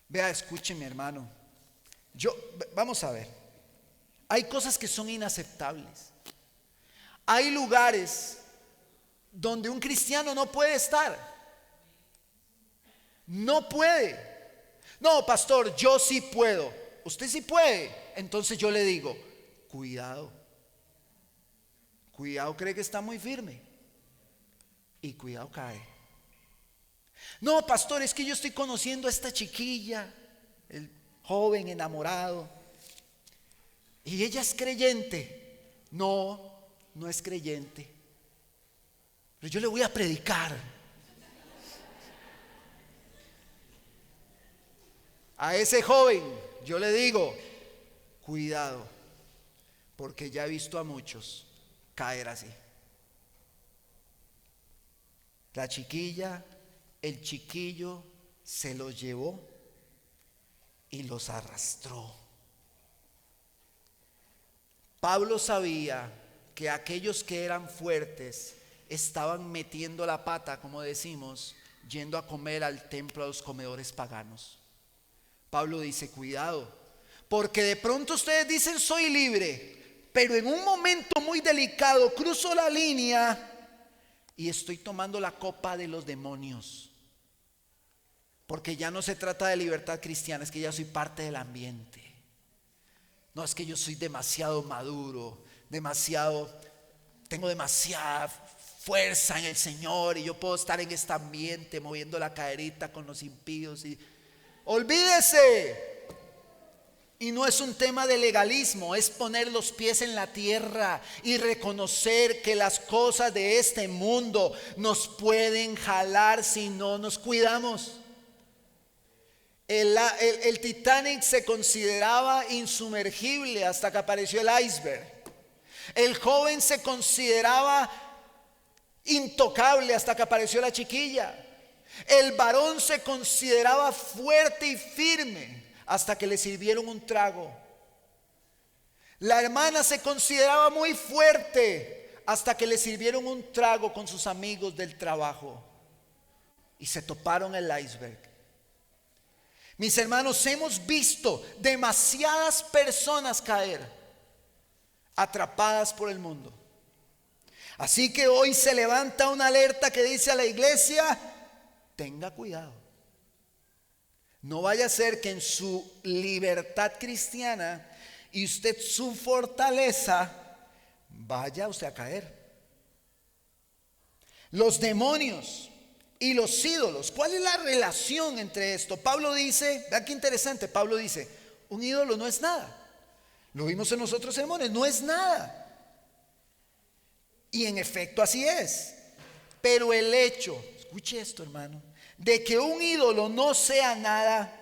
vea, escúcheme hermano, vamos a ver. Hay cosas que son inaceptables. Hay lugares donde un cristiano no puede estar. No puede. No, pastor, yo sí puedo. Usted sí puede. Entonces yo le digo, cuidado. Cuidado, cree que está muy firme. Y cuidado, cae. No, pastor, es que yo estoy conociendo a esta chiquilla, el joven enamorado. Y ella es creyente. No es creyente. Pero yo le voy a predicar. A ese joven yo le digo, cuidado, porque ya he visto a muchos caer así. La chiquilla, el chiquillo se los llevó y los arrastró. Pablo sabía porque aquellos que eran fuertes estaban metiendo la pata, como decimos, yendo a comer al templo a los comedores paganos. Pablo dice, cuidado, porque de pronto ustedes dicen soy libre, pero en un momento muy delicado cruzo la línea y estoy tomando la copa de los demonios. Porque ya no se trata de libertad cristiana, es que ya soy parte del ambiente. No, es que yo soy demasiado maduro, tengo demasiada fuerza en el Señor y yo puedo estar en este ambiente moviendo la caderita con los impíos. Olvídese. Y no es un tema de legalismo, es poner los pies en la tierra y reconocer que las cosas de este mundo nos pueden jalar si no nos cuidamos. El Titanic se consideraba insumergible hasta que apareció el iceberg. El joven se consideraba intocable hasta que apareció la chiquilla. El varón se consideraba fuerte y firme hasta que le sirvieron un trago. La hermana se consideraba muy fuerte hasta que le sirvieron un trago con sus amigos del trabajo y se toparon el iceberg. Mis hermanos, hemos visto demasiadas personas caer, atrapadas por el mundo. Así que hoy se levanta una alerta que dice a la iglesia, tenga cuidado. No vaya a ser que en su libertad cristiana y usted su fortaleza, vaya usted a caer. Los demonios y los ídolos, ¿cuál es la relación entre esto? Pablo dice, vean qué interesante, Pablo dice, un ídolo no es nada. Lo vimos en los otros sermones, no es nada. Y en efecto así es. Pero el hecho, escuche esto hermano, de que un ídolo no sea nada,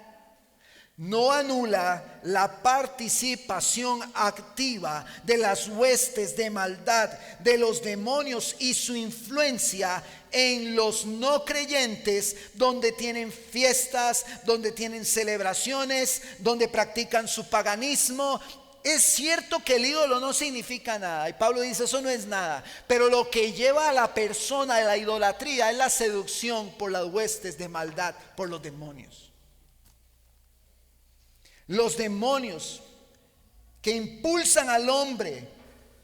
no anula la participación activa de las huestes de maldad, de los demonios y su influencia en los no creyentes, donde tienen fiestas, donde tienen celebraciones, donde practican su paganismo. Es cierto que el ídolo no significa nada, y Pablo dice eso no es nada, pero lo que lleva a la persona a la idolatría es la seducción por las huestes de maldad, por los demonios. Los demonios que impulsan al hombre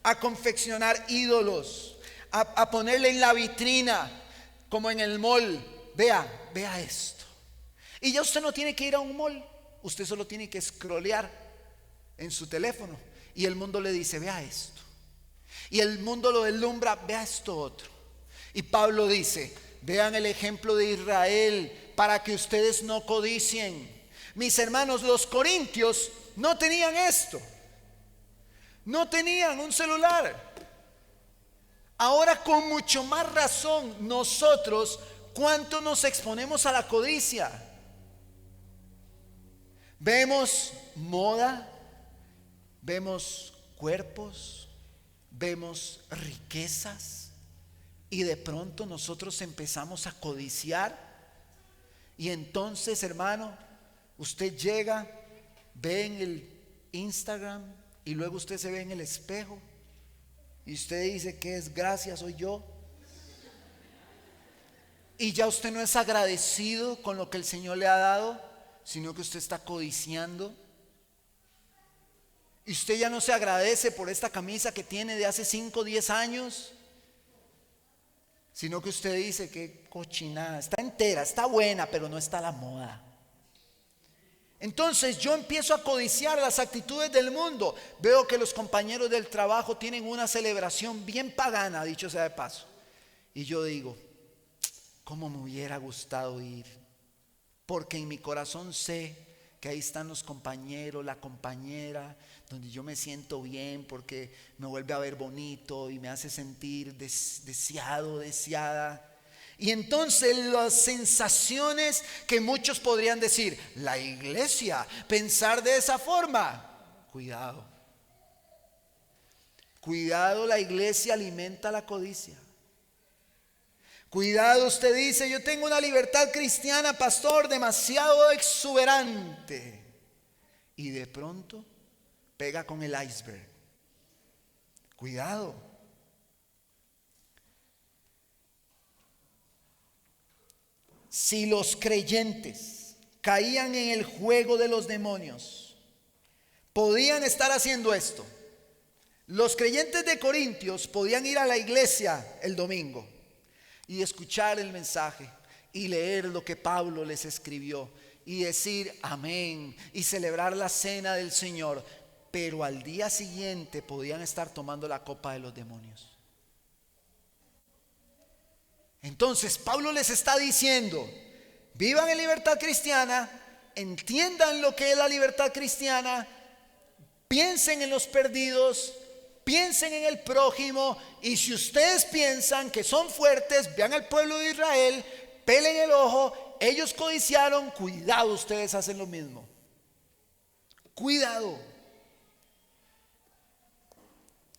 a confeccionar ídolos, a ponerle en la vitrina, como en el mall, vea esto. Y ya usted no tiene que ir a un mall, usted solo tiene que scrollear en su teléfono y el mundo le dice, vea esto. Y el mundo lo deslumbra, vea esto otro. Y Pablo dice, vean el ejemplo de Israel para que ustedes no codicien. Mis hermanos, los corintios no tenían esto. No tenían un celular. Ahora con mucho más razón nosotros, ¿cuánto nos exponemos a la codicia? Vemos moda, vemos cuerpos, vemos riquezas y de pronto nosotros empezamos a codiciar. Y entonces, hermano, usted llega, ve en el Instagram y luego usted se ve en el espejo y usted dice, qué desgracia soy yo. Y ya usted no es agradecido con lo que el Señor le ha dado, sino que usted está codiciando. Y usted ya no se agradece por esta camisa que tiene de hace 5 o 10 años, sino que usted dice, qué cochinada, está entera, está buena, pero no está a la moda. Entonces yo empiezo a codiciar las actitudes del mundo. Veo que los compañeros del trabajo tienen una celebración bien pagana, dicho sea de paso. Y yo digo, ¿cómo me hubiera gustado ir? Porque en mi corazón sé que ahí están los compañeros, la compañera, donde yo me siento bien porque me vuelve a ver bonito y me hace sentir deseado, deseada. Y entonces las sensaciones que muchos podrían decir, la iglesia, pensar de esa forma, cuidado. Cuidado, la iglesia alimenta la codicia. Cuidado, usted dice, yo tengo una libertad cristiana, pastor, demasiado exuberante. Y de pronto pega con el iceberg. Cuidado, si los creyentes caían en el juego de los demonios, podían estar haciendo esto. Los creyentes de Corintios podían ir a la iglesia el domingo y escuchar el mensaje y leer lo que Pablo les escribió y decir amén y celebrar la cena del Señor, pero al día siguiente podían estar tomando la copa de los demonios. Entonces Pablo les está diciendo: vivan en libertad cristiana, entiendan lo que es la libertad cristiana, piensen en los perdidos, piensen en el prójimo, y si ustedes piensan que son fuertes, vean al pueblo de Israel, pelen el ojo, ellos codiciaron, cuidado, ustedes hacen lo mismo. Cuidado.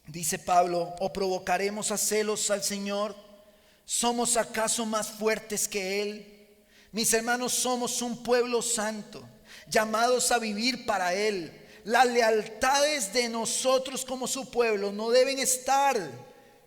Dice Pablo: ¿o provocaremos a celos al Señor? ¿Somos acaso más fuertes que Él? Mis hermanos, somos un pueblo santo, llamados a vivir para Él. Las lealtades de nosotros como su pueblo no deben estar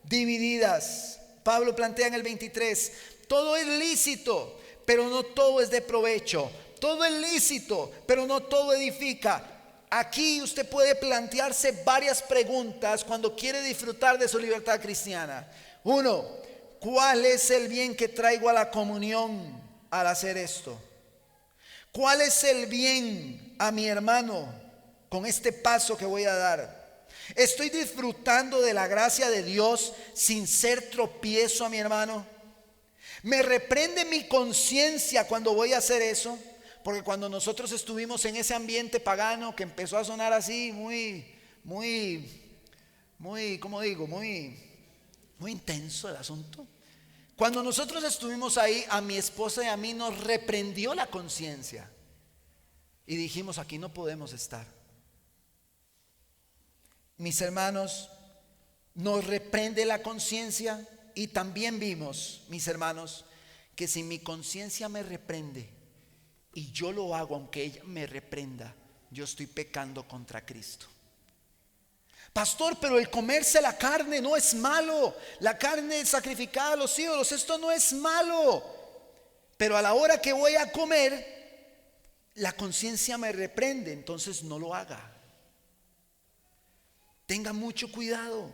divididas. Pablo plantea en el 23: todo es lícito, pero no todo es de provecho. Todo es lícito, pero no todo edifica. Aquí usted puede plantearse varias preguntas cuando quiere disfrutar de su libertad cristiana. Uno: ¿cuál es el bien que traigo a la comunión al hacer esto? ¿Cuál es el bien a mi hermano con este paso que voy a dar? ¿Estoy disfrutando de la gracia de Dios sin ser tropiezo a mi hermano? ¿Me reprende mi conciencia cuando voy a hacer eso? Porque cuando nosotros estuvimos en ese ambiente pagano que empezó a sonar así ¿cómo digo? Muy intenso el asunto. Cuando nosotros estuvimos ahí, a mi esposa y a mí nos reprendió la conciencia y dijimos: aquí no podemos estar. Mis hermanos, nos reprende la conciencia, y también vimos, mis hermanos, que si mi conciencia me reprende y yo lo hago aunque ella me reprenda, yo estoy pecando contra Cristo. Pastor, pero el comerse la carne no es malo. La carne sacrificada a los ídolos, esto no es malo. Pero a la hora que voy a comer, la conciencia me reprende, entonces no lo haga. Tenga mucho cuidado.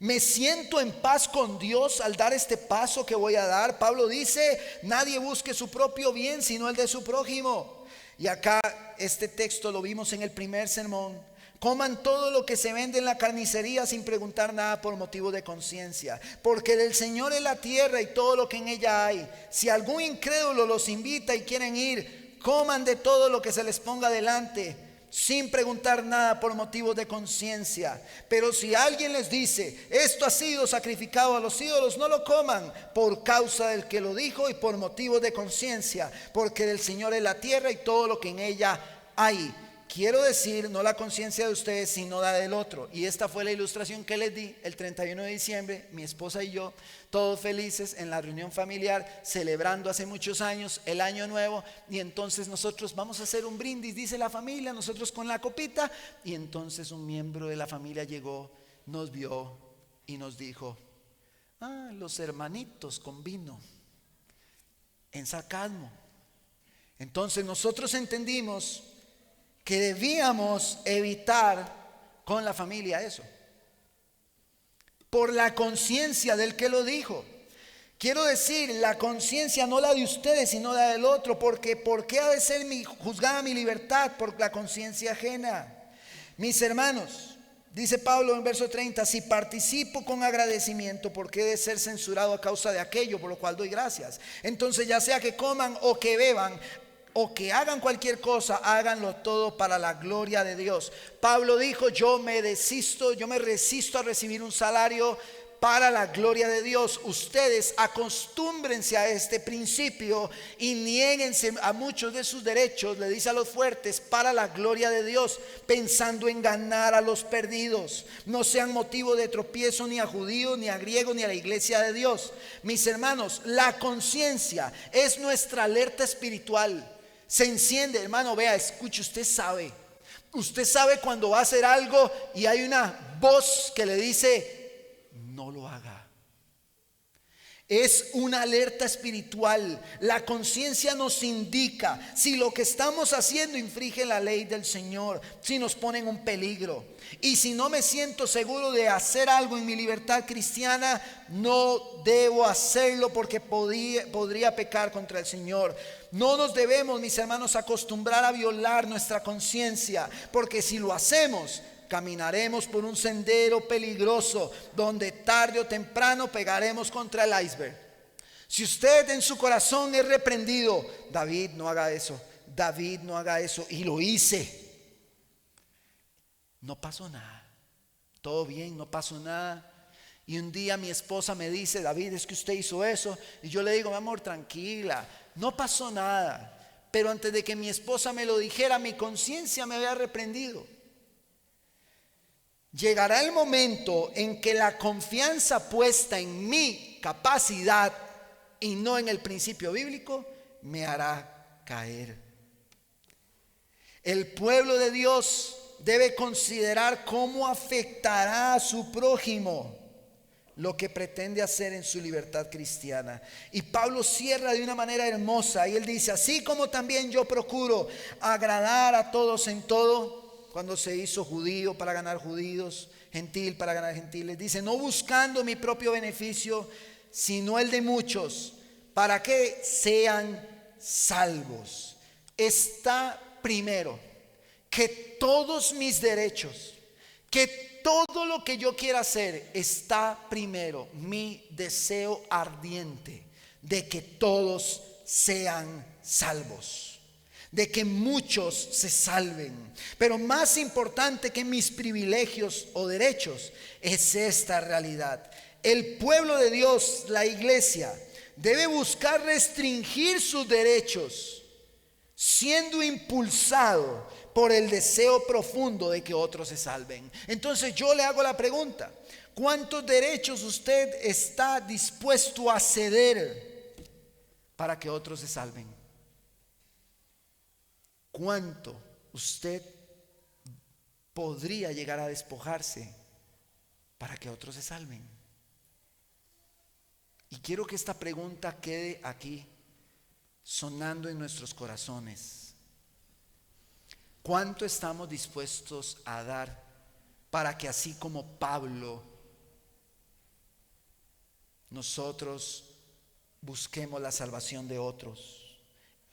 Me siento en paz con Dios al dar este paso que voy a dar. Pablo dice: nadie busque su propio bien sino el de su prójimo. Y acá este texto lo vimos en el primer sermón. Coman todo lo que se vende en la carnicería sin preguntar nada por motivo de conciencia, porque del Señor es la tierra y todo lo que en ella hay. Si algún incrédulo los invita y quieren ir, coman de todo lo que se les ponga delante, sin preguntar nada por motivos de conciencia. Pero si alguien les dice: esto ha sido sacrificado a los ídolos, no lo coman por causa del que lo dijo y por motivos de conciencia, porque del Señor es la tierra y todo lo que en ella hay. Quiero decir, no la conciencia de ustedes, sino la del otro. Y esta fue la ilustración que les di el 31 de diciembre, mi esposa y yo, todos felices en la reunión familiar, celebrando hace muchos años el año nuevo. Y entonces nosotros vamos a hacer un brindis, dice la familia, nosotros con la copita. Y entonces un miembro de la familia llegó, nos vio y nos dijo: los hermanitos con vino, en sarcasmo. Entonces nosotros entendimos que debíamos evitar con la familia eso, por la conciencia del que lo dijo. Quiero decir, la conciencia no la de ustedes sino la del otro, porque ¿por qué ha de ser juzgada mi libertad por la conciencia ajena? Mis hermanos, dice Pablo en verso 30: si participo con agradecimiento, ¿por qué he de ser censurado a causa de aquello por lo cual doy gracias? Entonces, ya sea que coman o que beban o que hagan cualquier cosa, háganlo todo para la gloria de Dios. Pablo dijo: yo me resisto a recibir un salario para la gloria de Dios. Ustedes acostúmbrense a este principio y niéguense a muchos de sus derechos, le dice a los fuertes, para la gloria de Dios, pensando en ganar a los perdidos. No sean motivo de tropiezo ni a judíos, ni a griegos, ni a la iglesia de Dios. Mis hermanos, la conciencia es nuestra alerta espiritual. Se enciende, hermano, vea, escuche, usted sabe cuando va a hacer algo y hay una voz que le dice: no lo haga. Es una alerta espiritual. La conciencia nos indica si lo que estamos haciendo infringe la ley del Señor, si nos pone en un peligro. Y si no me siento seguro de hacer algo en mi libertad cristiana, no debo hacerlo porque podría pecar contra el Señor. No nos debemos, mis hermanos, acostumbrar a violar nuestra conciencia, porque si lo hacemos, caminaremos por un sendero peligroso donde tarde o temprano pegaremos contra el iceberg. Si usted en su corazón es reprendido, David, no haga eso, David, no haga eso, y lo hice, no pasó nada, todo bien, no pasó nada. Y un día mi esposa me dice, David, es que usted hizo eso. Y yo le digo, mi amor, tranquila, no pasó nada. Pero antes de que mi esposa me lo dijera, mi conciencia me había reprendido. Llegará el momento en que la confianza puesta en mi capacidad y no en el principio bíblico me hará caer. El pueblo de Dios debe considerar cómo afectará a su prójimo lo que pretende hacer en su libertad cristiana. Y Pablo cierra de una manera hermosa y él dice, así como también yo procuro agradar a todos en todo. Cuando se hizo judío para ganar judíos, gentil para ganar gentiles, dice, no buscando mi propio beneficio, sino el de muchos, para que sean salvos. Está primero que todos mis derechos, que todo lo que yo quiera hacer, está primero mi deseo ardiente de que todos sean salvos, de que muchos se salven. Pero más importante que mis privilegios o derechos es esta realidad. El pueblo de Dios, la iglesia, debe buscar restringir sus derechos, siendo impulsado por el deseo profundo de que otros se salven. Entonces yo le hago la pregunta, ¿cuántos derechos usted está dispuesto a ceder para que otros se salven? ¿Cuánto usted podría llegar a despojarse para que otros se salven? Y quiero que esta pregunta quede aquí sonando en nuestros corazones. ¿Cuánto estamos dispuestos a dar para que así como Pablo, nosotros busquemos la salvación de otros?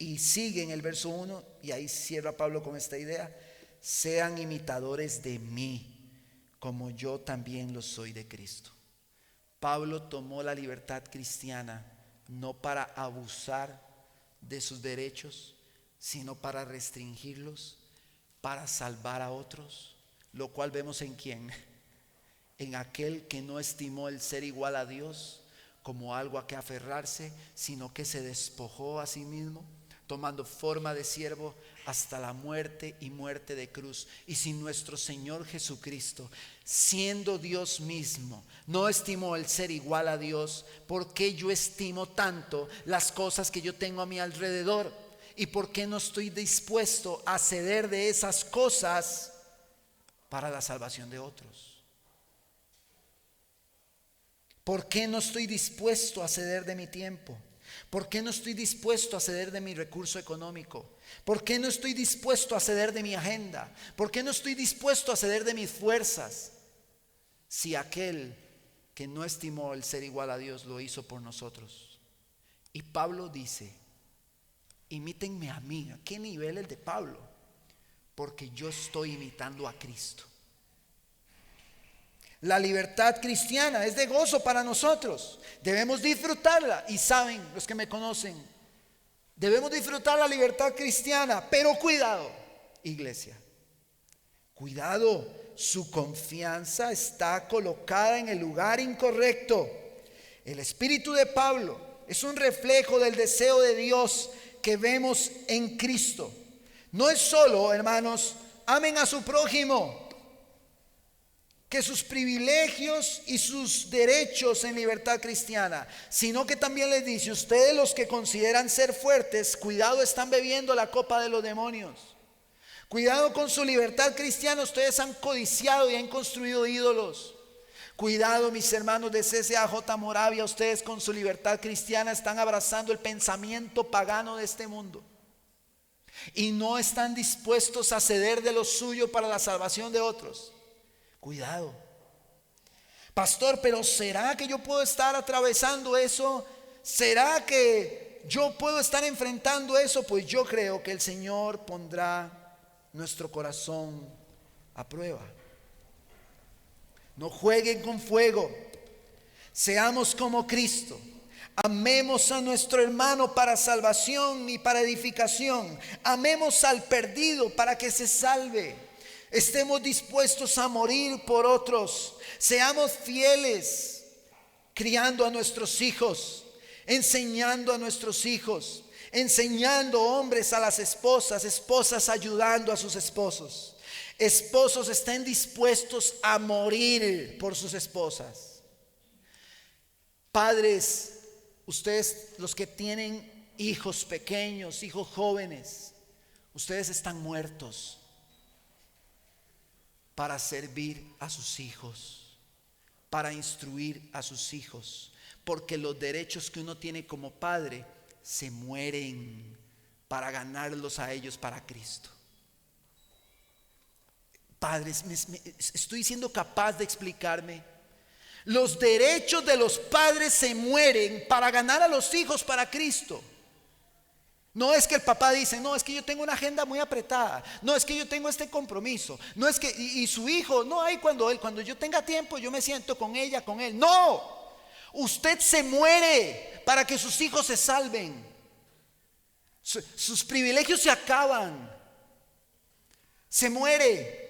Y sigue en el verso 1, y ahí cierra Pablo con esta idea, sean imitadores de mí, como yo también lo soy de Cristo. Pablo tomó la libertad cristiana no para abusar de sus derechos, sino para restringirlos, para salvar a otros, lo cual vemos en quién, en aquel que no estimó el ser igual a Dios como algo a que aferrarse, sino que se despojó a sí mismo, tomando forma de siervo hasta la muerte y muerte de cruz. Y si nuestro Señor Jesucristo, siendo Dios mismo, no estimó el ser igual a Dios, ¿por qué yo estimo tanto las cosas que yo tengo a mi alrededor? ¿Y por qué no estoy dispuesto a ceder de esas cosas para la salvación de otros? ¿Por qué no estoy dispuesto a ceder de mi tiempo? ¿Por qué no estoy dispuesto a ceder de mi recurso económico? ¿Por qué no estoy dispuesto a ceder de mi agenda? ¿Por qué no estoy dispuesto a ceder de mis fuerzas? Si aquel que no estimó el ser igual a Dios lo hizo por nosotros. Y Pablo dice, imítenme a mí. ¿A qué nivel el de Pablo? Porque yo estoy imitando a Cristo. La libertad cristiana es de gozo para nosotros. Debemos disfrutarla. Y saben, los que me conocen, debemos disfrutar la libertad cristiana. Pero cuidado, iglesia. Cuidado, su confianza está colocada en el lugar incorrecto. El espíritu de Pablo es un reflejo del deseo de Dios que vemos en Cristo. No es solo, hermanos, amen a su prójimo, que sus privilegios y sus derechos en libertad cristiana, sino que también les dice, ustedes los que consideran ser fuertes, cuidado, están bebiendo la copa de los demonios. Cuidado con su libertad cristiana, ustedes han codiciado y han construido ídolos. Cuidado, mis hermanos de CCAJ Moravia, ustedes con su libertad cristiana están abrazando el pensamiento pagano de este mundo y no están dispuestos a ceder de lo suyo para la salvación de otros. Cuidado. Pastor, pero ¿será que yo puedo estar atravesando eso? ¿Será que yo puedo estar enfrentando eso? Pues yo creo que el Señor pondrá nuestro corazón a prueba. No jueguen con fuego. Seamos como Cristo. Amemos a nuestro hermano para salvación y para edificación. Amemos al perdido para que se salve. Estemos dispuestos a morir por otros. Seamos fieles criando a nuestros hijos, enseñando a nuestros hijos, enseñando hombres a las esposas, esposas ayudando a sus esposos. Esposos estén dispuestos a morir por sus esposas. Padres, ustedes los que tienen hijos pequeños, hijos jóvenes, ustedes están muertos para servir a sus hijos, para instruir a sus hijos, porque los derechos que uno tiene como padre se mueren para ganarlos a ellos para Cristo. Padres, estoy siendo capaz de explicarme. Los derechos de los padres se mueren para ganar a los hijos para Cristo. No es que el papá dice, no, es que yo tengo una agenda muy apretada, no, es que yo tengo este compromiso, no es que, y su hijo, no, hay cuando yo tenga tiempo, yo me siento con ella, con él. No, usted se muere para que sus hijos se salven. Sus privilegios se acaban. Se muere.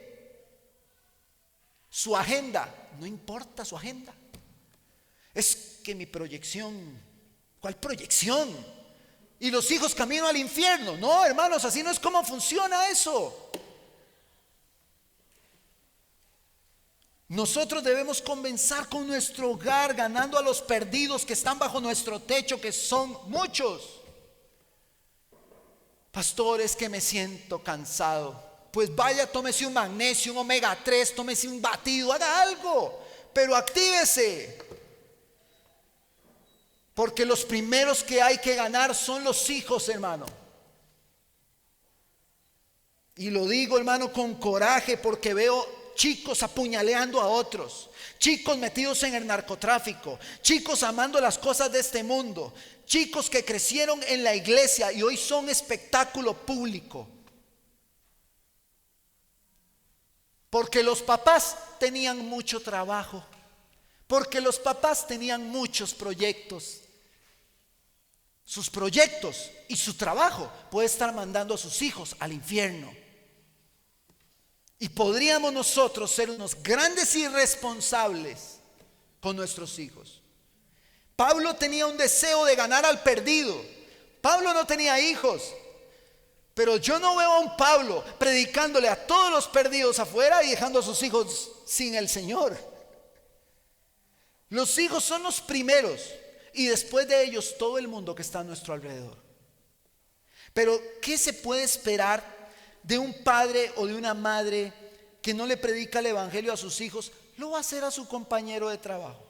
Su agenda, no importa su agenda. Es que mi proyección, ¿cuál proyección? Y los hijos camino al infierno. No, hermanos, así no es como funciona eso. Nosotros debemos comenzar con nuestro hogar, ganando a los perdidos que están bajo nuestro techo, que son muchos. Pastor, es que me siento cansado. Pues vaya, tómese un magnesio, un omega 3, tómese un batido, haga algo, pero actívese. Porque los primeros que hay que ganar son los hijos, hermano. Y lo digo, hermano, con coraje, porque veo chicos apuñaleando a otros, chicos metidos en el narcotráfico, chicos amando las cosas de este mundo, chicos que crecieron en la iglesia y hoy son espectáculo público. Porque los papás tenían mucho trabajo, porque los papás tenían muchos proyectos. Sus proyectos y su trabajo puede estar mandando a sus hijos al infierno. Y podríamos nosotros ser unos grandes irresponsables con nuestros hijos. Pablo tenía un deseo de ganar al perdido. Pablo no tenía hijos. Pero yo no veo a un Pablo predicándole a todos los perdidos afuera y dejando a sus hijos sin el Señor. Los hijos son los primeros y después de ellos todo el mundo que está a nuestro alrededor. Pero ¿qué se puede esperar de un padre o de una madre que no le predica el evangelio a sus hijos? Lo va a hacer a su compañero de trabajo,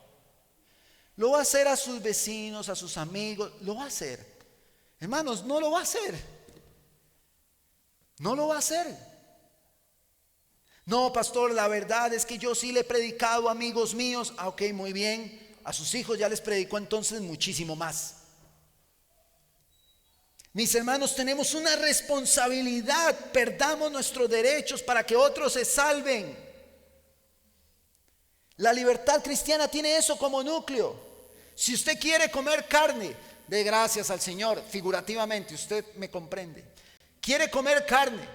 lo va a hacer a sus vecinos, a sus amigos, lo va a hacer. Hermanos, no lo va a hacer. No lo va a hacer. No, pastor, la verdad es que yo sí le he predicado a amigos míos. Ok, muy bien. A sus hijos ya les predicó entonces muchísimo más. Mis hermanos, tenemos una responsabilidad. Perdamos nuestros derechos para que otros se salven. La libertad cristiana tiene eso como núcleo. Si usted quiere comer carne, dé gracias al Señor. Figurativamente, usted me comprende. Quiere comer carne,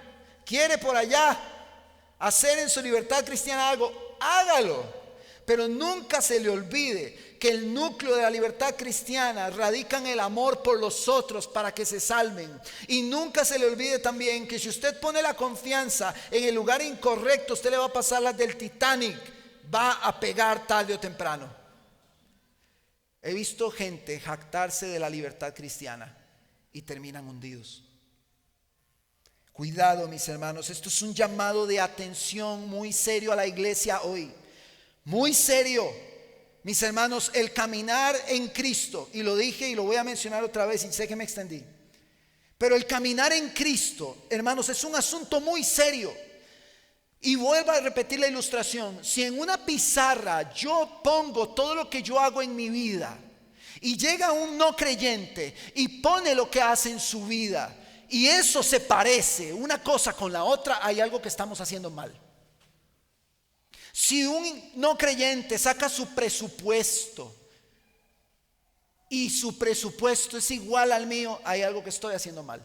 quiere por allá hacer en su libertad cristiana algo, hágalo. Pero nunca se le olvide que el núcleo de la libertad cristiana radica en el amor por los otros para que se salven. Y nunca se le olvide también que si usted pone la confianza en el lugar incorrecto, usted le va a pasar las del Titanic, va a pegar tarde o temprano. He visto gente jactarse de la libertad cristiana y terminan hundidos. Cuidado, mis hermanos, esto es un llamado de atención muy serio a la iglesia hoy. muy serio. Mis hermanos, el caminar en Cristo, y lo dije y lo voy a mencionar otra vez y sé que me extendí, pero el caminar en Cristo, hermanos, es un asunto muy serio. Y vuelvo a repetir la ilustración. Si en una pizarra yo pongo todo lo que yo hago en mi vida y llega un no creyente y pone lo que hace en su vida y eso se parece una cosa con la otra, hay algo que estamos haciendo mal. Si un no creyente saca su presupuesto y su presupuesto es igual al mío, hay algo que estoy haciendo mal.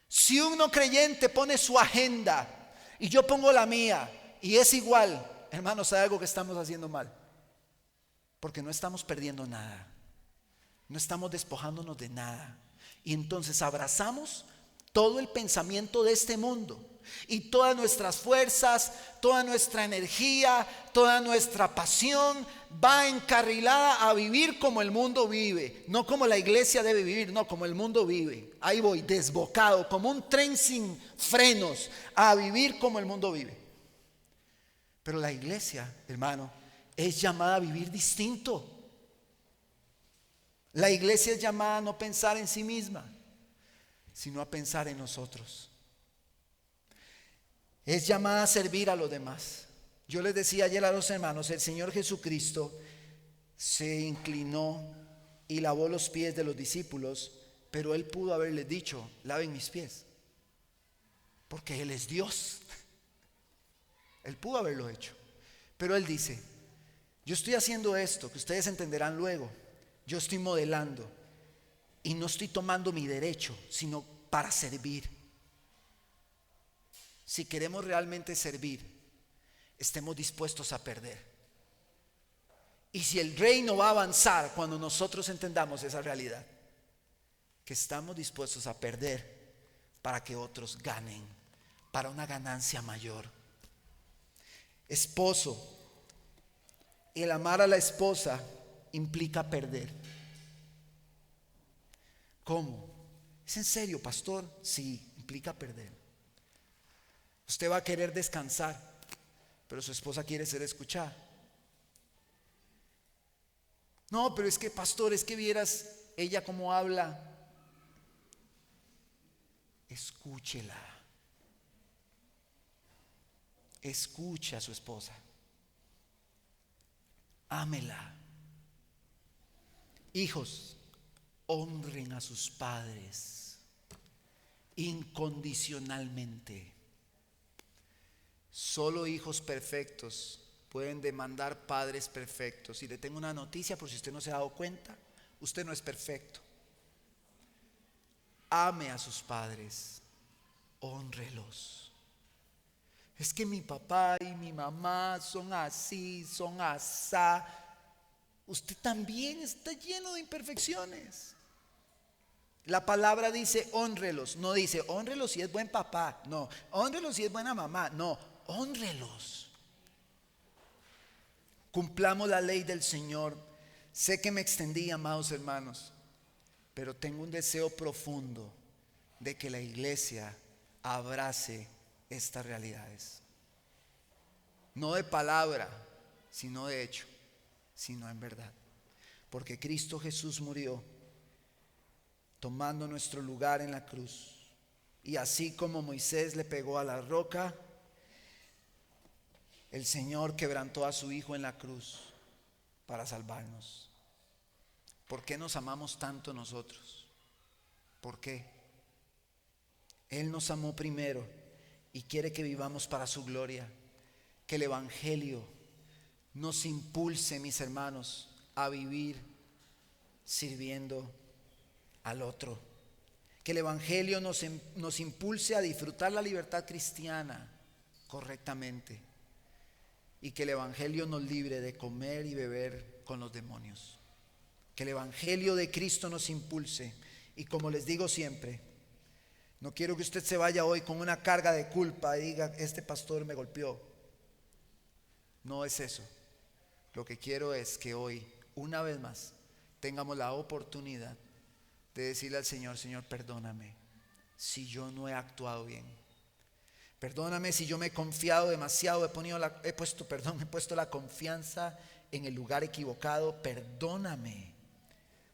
Si un no creyente pone su agenda y yo pongo la mía y es igual, hermanos, hay algo que estamos haciendo mal. Porque no estamos perdiendo nada, no estamos despojándonos de nada. Y entonces abrazamos todo el pensamiento de este mundo y todas nuestras fuerzas, toda nuestra energía, toda nuestra pasión va encarrilada a vivir como el mundo vive, no como la iglesia debe vivir, no, como el mundo vive. Ahí voy, desbocado, como un tren sin frenos, a vivir como el mundo vive. Pero la iglesia, hermano, es llamada a vivir distinto. La iglesia es llamada a no pensar en sí misma, sino a pensar en nosotros. Es llamada a servir a los demás. Yo les decía ayer a los hermanos, el Señor Jesucristo se inclinó y lavó los pies de los discípulos, pero Él pudo haberles dicho, laven mis pies, porque Él es Dios. Él pudo haberlo hecho, pero Él dice, yo estoy haciendo esto, que ustedes entenderán luego. Yo estoy modelando y no estoy tomando mi derecho, sino para servir. Si queremos realmente servir, estemos dispuestos a perder. Y si el reino va a avanzar cuando nosotros entendamos esa realidad, que estamos dispuestos a perder para que otros ganen, para una ganancia mayor. Esposo, el amar a la esposa implica perder. ¿Cómo? ¿Es en serio, pastor? Sí, implica perder. Usted va a querer descansar, pero su esposa quiere ser escuchada. No, pero es que, pastor, es que vieras ella cómo habla. Escúchela. Escuche a su esposa. Ámela. Hijos, honren a sus padres incondicionalmente. Solo hijos perfectos pueden demandar padres perfectos. Y le tengo una noticia por si usted no se ha dado cuenta: usted no es perfecto. Ame a sus padres, hónrelos. Es que mi papá y mi mamá son así, son asá. Usted también está lleno de imperfecciones. La palabra dice hónrelos, no dice hónrelos si es buen papá, no, hónrelos si es buena mamá, no, hónrelos. Cumplamos la ley del Señor. Sé que me extendí, amados hermanos, pero tengo un deseo profundo de que la iglesia abrace estas realidades. No de palabra, sino de hecho, sino en verdad. Porque Cristo Jesús murió tomando nuestro lugar en la cruz. Y así como Moisés le pegó a la roca, el Señor quebrantó a su Hijo en la cruz para salvarnos. ¿Por qué nos amamos tanto nosotros? ¿Por qué? Él nos amó primero y quiere que vivamos para su gloria. Que el Evangelio nos impulse, mis hermanos, a vivir sirviendo al otro. Que el Evangelio nos impulse a disfrutar la libertad cristiana correctamente. Y que el Evangelio nos libre de comer y beber con los demonios. Que el Evangelio de Cristo nos impulse. Y como les digo siempre, no quiero que usted se vaya hoy con una carga de culpa y diga, este pastor me golpeó. No es eso. Lo que quiero es que hoy, una vez más, tengamos la oportunidad de decirle al Señor: Señor, perdóname si yo no he actuado bien. Perdóname si yo me he confiado demasiado, he puesto la confianza en el lugar equivocado. Perdóname,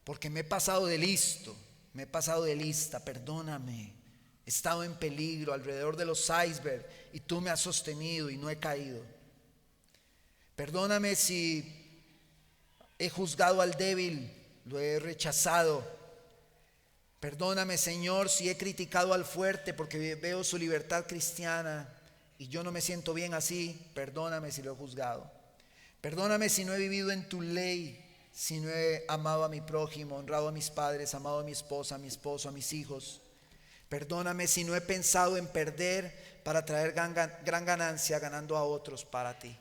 porque me he pasado de listo, me he pasado de lista. Perdóname. He estado en peligro alrededor de los icebergs y tú me has sostenido y no he caído. Perdóname si he juzgado al débil, lo he rechazado. Perdóname, Señor, si he criticado al fuerte porque veo su libertad cristiana y yo no me siento bien así. Perdóname si lo he juzgado. Perdóname si no he vivido en tu ley, si no he amado a mi prójimo, honrado a mis padres, amado a mi esposa, a mi esposo, a mis hijos. Perdóname si no he pensado en perder para traer gran ganancia ganando a otros para ti.